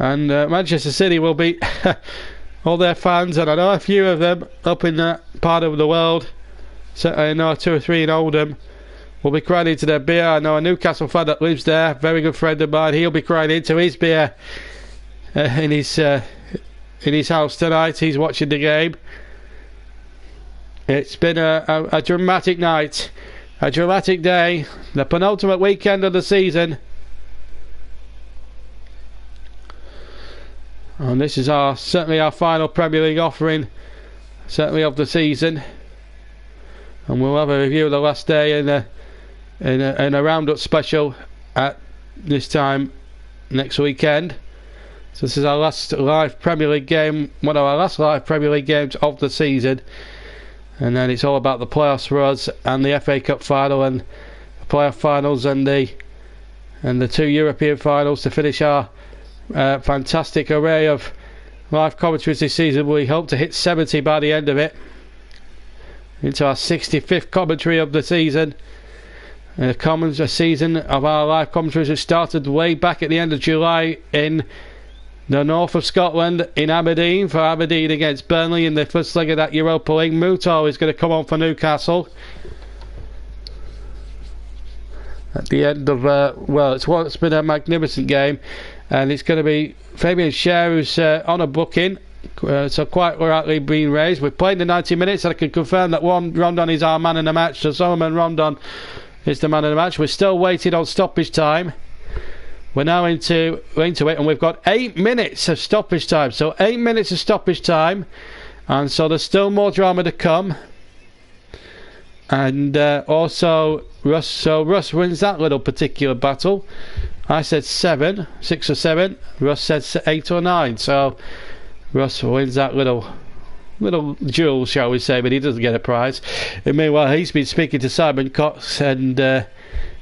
and Manchester City will beat all their fans, and I know a few of them up in that part of the world. So I know 2 or 3 in Oldham will be crying into their beer. I know a Newcastle fan that lives there, very good friend of mine. He'll be crying into his beer in his house tonight. He's watching the game. It's been a dramatic night, a dramatic day, the penultimate weekend of the season, and this is certainly our final Premier League offering, certainly of the season. And we'll have a review of the last day in a roundup special at this time next weekend. So this is our last live Premier League game, one of our last live Premier League games of the season. And then it's all about the playoffs for us, and the FA Cup final, and the playoff finals, and the 2 European finals to finish our fantastic array of live commentaries this season. We hope to hit 70 by the end of it, into our 65th commentary of the season. A season of our live commentaries which started way back at the end of July in the north of Scotland, in Aberdeen, for Aberdeen against Burnley in the first leg of that Europa League. Muto is going to come on for Newcastle at the end of it's been a magnificent game, and it's going to be Fabian Schär who's on a booking, so quite rightly being raised. We've played the 90 minutes, and I can confirm that Rondon is our man in the match. So Solomon Rondon is the man of the match. We're still waiting on stoppage time. We're now into it, and we've got 8 minutes of stoppage time. So 8 minutes of stoppage time, and so there's still more drama to come. And also Russ wins that little particular battle. I said 6 or 7. Russ said 8 or 9. So Russ wins that little duel, shall we say, but he doesn't get a prize. And meanwhile, he's been speaking to Simon Cox and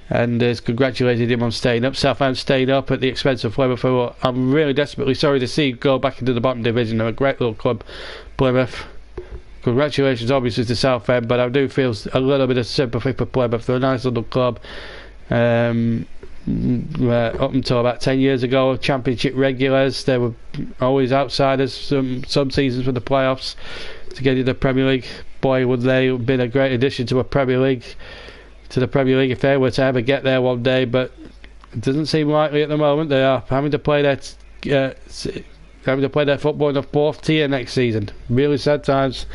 has congratulated him on staying up. Southampton stayed up at the expense of Plymouth, who I'm really desperately sorry to see go back into the bottom division. They're a great little club, Plymouth. Congratulations obviously to Southend, but I do feel a little bit of sympathy for Plymouth. They're a nice little club. Up until about 10 years ago, Championship regulars. They were always outsiders some seasons for the playoffs to get into the Premier League. Boy, would they have been a great addition to the Premier League if they were to ever get there one day, but it doesn't seem likely at the moment. They are having to play their football in the 4th tier next season. Really sad times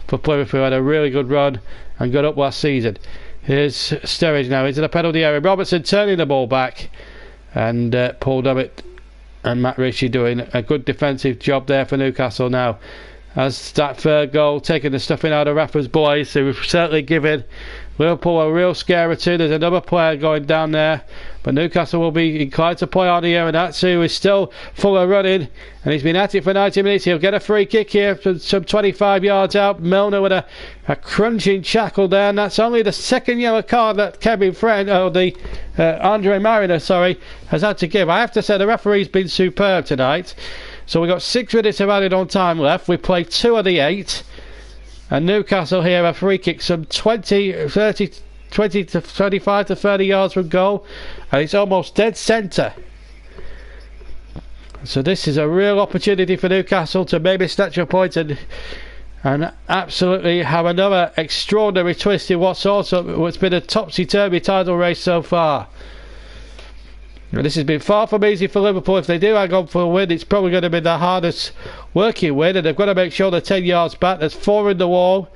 for Plymouth, who had a really good run and got up last season. Here's Sturridge now into the penalty area. Robertson turning the ball back, and Paul Dummett and Matt Ritchie doing a good defensive job there for Newcastle now. As that third goal taking the stuffing out of Rafa's boys, who have certainly given Liverpool a real scare or two. There's another player going down there, but Newcastle will be inclined to play on here, and Atsu is still full of running, and he's been at it for 90 minutes. He'll get a free kick here from some 25 yards out. Milner with a crunching tackle there, and that's only the second yellow card that Andre Mariner has had to give. I have to say the referee's been superb tonight. So we've got 6 minutes of added on time left. We've played 2 of the 8. And Newcastle here a free kick some 20 to 25 to 30 yards from goal. And it's almost dead centre. So this is a real opportunity for Newcastle to maybe snatch a point and absolutely have another extraordinary twist in what's been a topsy-turvy title race so far. And this has been far from easy for Liverpool. If they do hang on for a win, it's probably going to be the hardest working win, and they've got to make sure they're 10 yards back. There's 4 in the wall.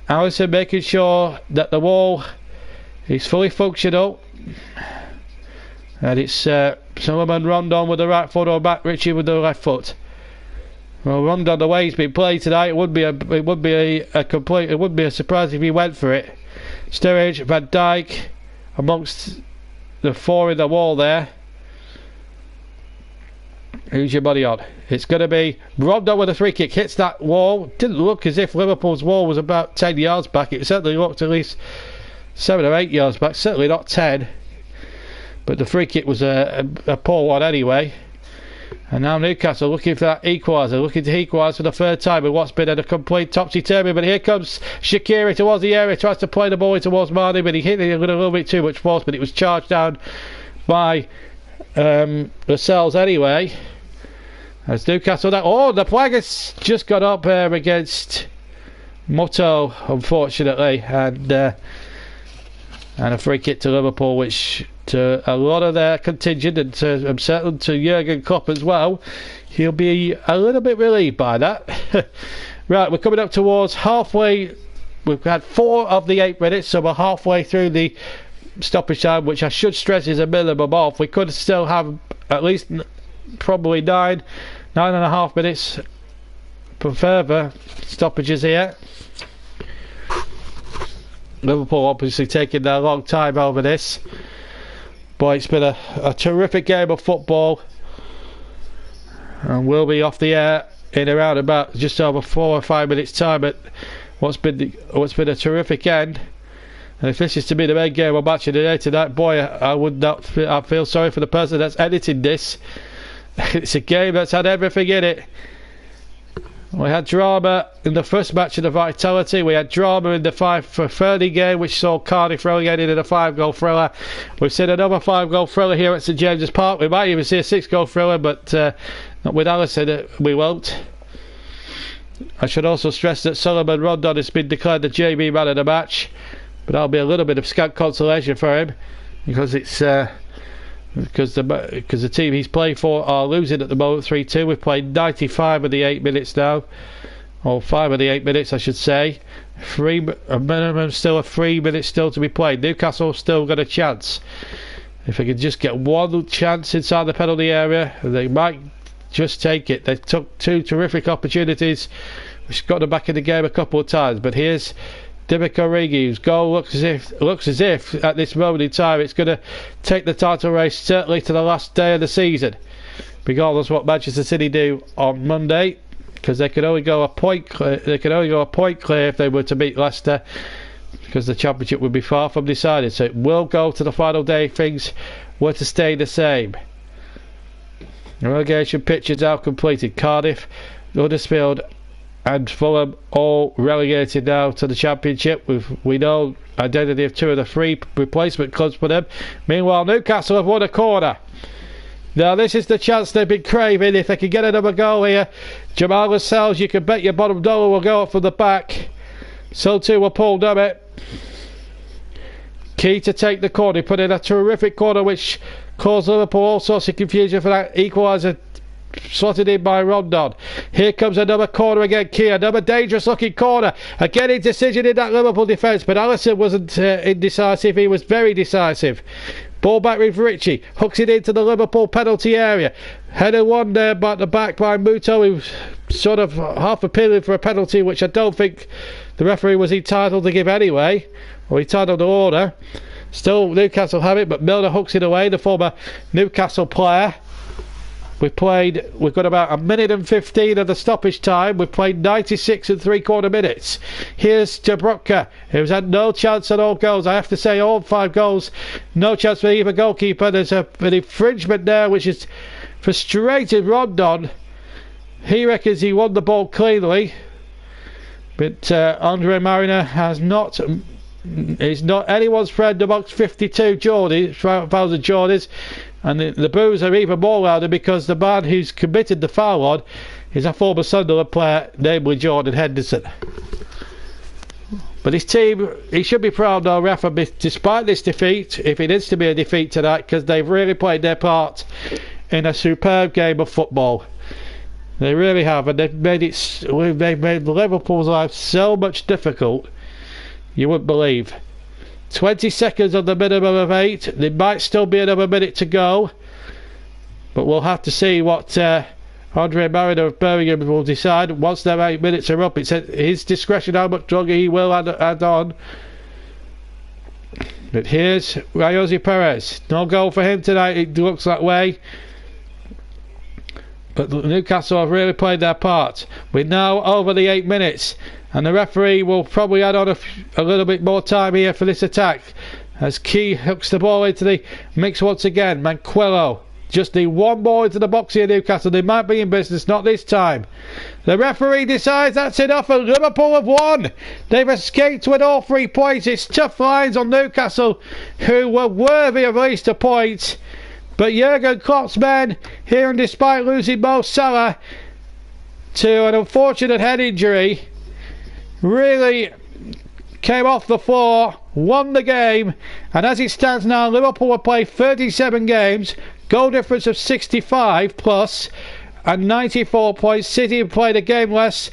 Alisson making sure that the wall is fully functional, and it's Solomon Rondon with the right foot, or Matt Ritchie with the left foot. Well, Rondon, the way he's been played tonight, it would be a surprise if he went for it. Sturridge, Van Dijk amongst the 4 in the wall there. Who's your money on? It's going to be Rondon with a free kick. Hits that wall. Didn't look as if Liverpool's wall was about 10 yards back. It certainly looked at least 7 or 8 yards back. Certainly not 10. But the free kick was a poor one anyway. And now Newcastle looking for that equaliser. Looking to equalise for the third time in what's been a complete topsy-turvy. But here comes Shaqiri towards the area. Tries to play the ball towards Marnie. But he hit it with a little bit too much force. But it was charged down by Lascelles anyway. As Newcastle, the flag has just got up against Motto, unfortunately, and a free kick to Liverpool, which to a lot of their contingent, and I'm certain to Jurgen Klopp as well, he'll be a little bit relieved by that. Right, we're coming up towards halfway. We've had 4 of the 8 minutes, so we're halfway through the stoppage time, which I should stress is a minimum of. We could still have at least probably 9.5 minutes for further stoppages here. Liverpool obviously taking their long time over this, but it's been a terrific game of football, and we'll be off the air in around about just over 4 or 5 minutes time. But what's been a terrific end. And if this is to be the main game of match of the day tonight, boy, I feel sorry for the person that's editing this. It's a game that's had everything in it. We had drama in the first match of the Vitality. We had drama in the 5-30 game, which saw Cardiff relegated in a 5-goal thriller. We've seen another 5-goal thriller here at St James's Park. We might even see a 6-goal thriller, but not with Alisson, we won't. I should also stress that Solomon Rondon has been declared the JB man of the match, but that'll be a little bit of scant consolation for him, because it's because the team he's playing for are losing at the moment 3-2. We've played 95 of the 8 minutes now, or 5 of the 8 minutes I should say. A minimum still of 3 minutes still to be played. Newcastle still got a chance. If they could just get one chance inside the penalty area, they might just take it. They took 2 terrific opportunities which got them back in the game a couple of times. But here's Divock Origi, whose goal looks as if at this moment in time it's going to take the title race certainly to the last day of the season, regardless of what Manchester City do on Monday, because they could only go a point clear. They could only go a point clear if they were to beat Leicester, because the championship would be far from decided. So it will go to the final day if things were to stay the same. The relegation pitch is now completed. Cardiff, Huddersfield and Fulham all relegated now to the Championship. We know identity of 2 of the 3 replacement clubs for them. Meanwhile, Newcastle have won a corner. Now this is the chance they've been craving. If they can get another goal here, Jamal Lascelles, you can bet your bottom dollar will go up from the back. So too will Paul Dummett. Key to take the corner. He put in a terrific corner which caused Liverpool all sorts of confusion for that equaliser, slotted in by Rondon. Here comes another corner again. Key, another dangerous looking corner. Again, indecision in that Liverpool defence, but Alisson wasn't indecisive. He was very decisive. Ball back with Ritchie, hooks it into the Liverpool penalty area. Header one there by the back by Muto, who was sort of half appealing for a penalty, which I don't think the referee was entitled to give anyway, or entitled to order. Still Newcastle have it, but Milner hooks it away, the former Newcastle player. We've got about 1 minute and 15 of the stoppage time. We've played 96 and 3/4 minutes. Here's Dubravka, who's had no chance at all goals. I have to say, all 5 goals, no chance for either goalkeeper. There's an infringement there which has frustrated Rondon. He reckons he won the ball cleanly, but Andre Mariner is not anyone's friend amongst 52 thousand Geordies. And the boos are even more louder because the man who's committed the foul on is a former Sunderland player, namely Jordan Henderson. But his team, he should be proud though, Rafa, despite this defeat, if it is to be a defeat tonight, because they've really played their part in a superb game of football. They really have, and they've made Liverpool's life so much difficult, you wouldn't believe. 20 seconds on the minimum of 8. There might still be another minute to go, but we'll have to see what Andre Mariner of Birmingham will decide. Once their 8 minutes are up, it's at his discretion how much longer he will add on. But here's Rayosi Perez. No goal for him tonight, it looks that way. But Newcastle have really played their part. We're now over the 8 minutes, and the referee will probably add on a little bit more time here for this attack as Key hooks the ball into the mix once again. Manquillo just need one more into the box here, Newcastle. They might be in business, not this time. The referee decides that's enough, and Liverpool have won. They've escaped with all 3 points. It's tough lines on Newcastle, who were worthy of at least a point. But Jurgen Klopp's men here, and despite losing Mo Salah to an unfortunate head injury, really came off the floor, won the game, and as it stands now, Liverpool will play 37 games, goal difference of 65 plus, and 94 points. City have played a game less,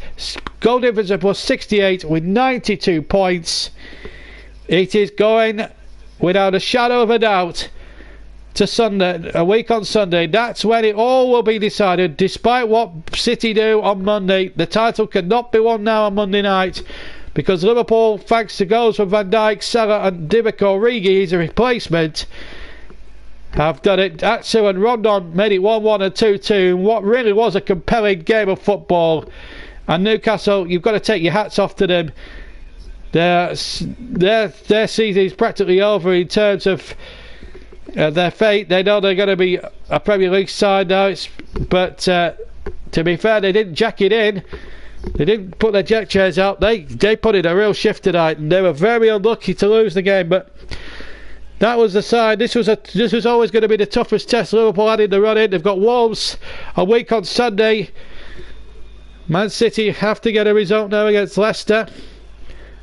goal difference of plus 68 with 92 points. It is going without a shadow of a doubt to Sunday, a week on Sunday. That's when it all will be decided. Despite what City do on Monday, the title cannot be won now on Monday night, because Liverpool, thanks to goals from Van Dijk, Salah and Divock Origi, his replacement, have done it. Atsu and Rondon made it 1-1 and 2-2 in what really was a compelling game of football. And Newcastle, you've got to take your hats off to them. Their season is practically over in terms of their fate. They know they're going to be a Premier League side now, but to be fair, they didn't jack it in. They didn't put their jack chairs out. They put in a real shift tonight, and they were very unlucky to lose the game. But that was the side. This was always going to be the toughest test Liverpool had in the run in. They've got Wolves a week on Sunday. Man City have to get a result now against Leicester.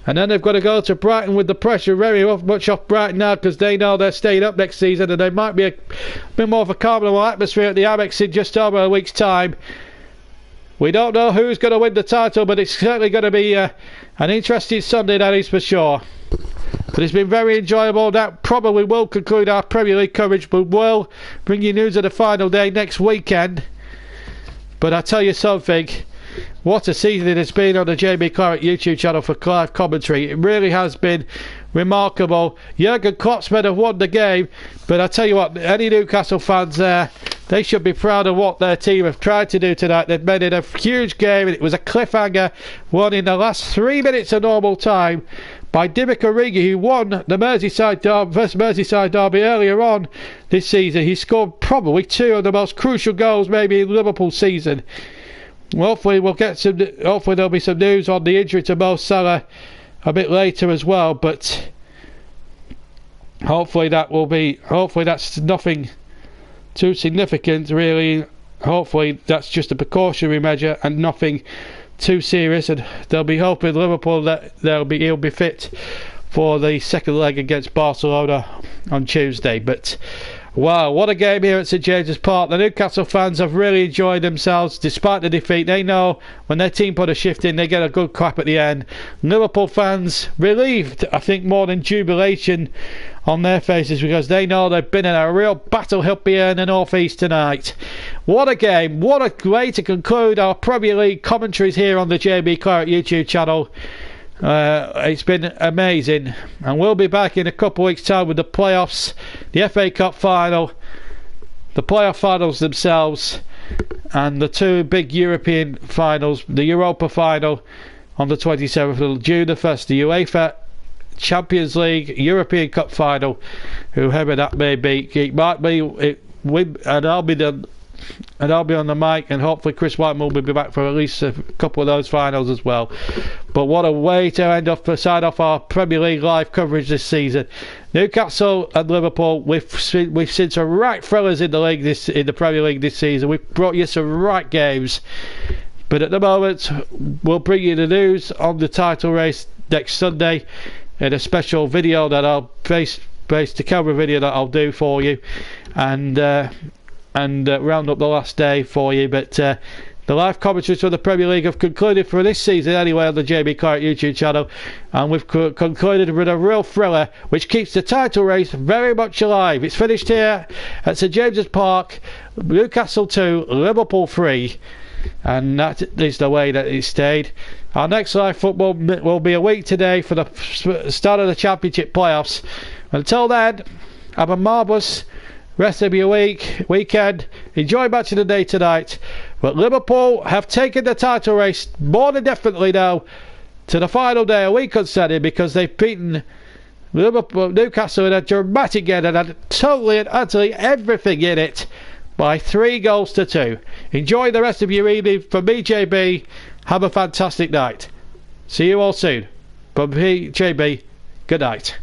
And then they've got to go to Brighton with the pressure very much off Brighton now, because they know they're staying up next season, and there might be a bit more of a calmer atmosphere at the Amex in just over a week's time. We don't know who's going to win the title, but it's certainly going to be an interesting Sunday, that is for sure. But it's been very enjoyable. That probably will conclude our Premier League coverage, but we'll bring you news of the final day next weekend. But I tell you something, what a season it has been on the JB Claret YouTube channel for live commentary. It really has been remarkable. Jurgen Klopp's men have won the game, but I tell you what, any Newcastle fans there, they should be proud of what their team have tried to do tonight. They've made it a huge game, and it was a cliffhanger, won in the last 3 minutes of normal time by Divock Origi, who won the first Merseyside derby earlier on this season. He scored probably 2 of the most crucial goals maybe in Liverpool's season. Hopefully there'll be some news on the injury to Mo Salah a bit later as well, but hopefully that's nothing too significant really. Hopefully that's just a precautionary measure and nothing too serious, and they'll be hoping Liverpool that he'll be fit for the second leg against Barcelona on Tuesday. But wow, what a game here at St James's Park. The Newcastle fans have really enjoyed themselves despite the defeat. They know when their team put a shift in, they get a good clap at the end. Liverpool fans relieved, I think, more than jubilation on their faces, because they know they've been in a real battle up here in the North East tonight. What a game. What a way to conclude our Premier League commentaries here on the JB Claret YouTube channel. It's been amazing, and we'll be back in a couple of weeks' time with the playoffs, the FA Cup final, the playoff finals themselves, and the 2 big European finals, the Europa final on the 27th of June, the 1st, the UEFA Champions League European Cup final, whoever that may be. It might be and I'll be on the mic, and hopefully Chris Whiteman will be back for at least a couple of those finals as well. But what a way to sign off our Premier League live coverage this season. Newcastle and Liverpool, we've seen some right thrillers in the Premier League this season. We've brought you some right games, but at the moment we'll bring you the news on the title race next Sunday in a special video that I'll face to camera video that I'll do for you, and round up the last day for you. But the live commentaries for the Premier League have concluded for this season anyway on the JB Claret YouTube channel, and we've concluded with a real thriller which keeps the title race very much alive. It's finished here at St James's Park, Newcastle 2, Liverpool 3, and that is the way that it stayed. Our next live football will be a week today for the start of the Championship playoffs. Until then, have a marvellous rest of your weekend. Enjoy Match of the Day tonight. But Liverpool have taken the title race more than definitely now to the final day, a week on Saturday, because they've beaten Newcastle in a dramatic game and had totally and utterly everything in it by 3-2. Enjoy the rest of your evening. From me, JB, have a fantastic night. See you all soon. From me, JB, good night.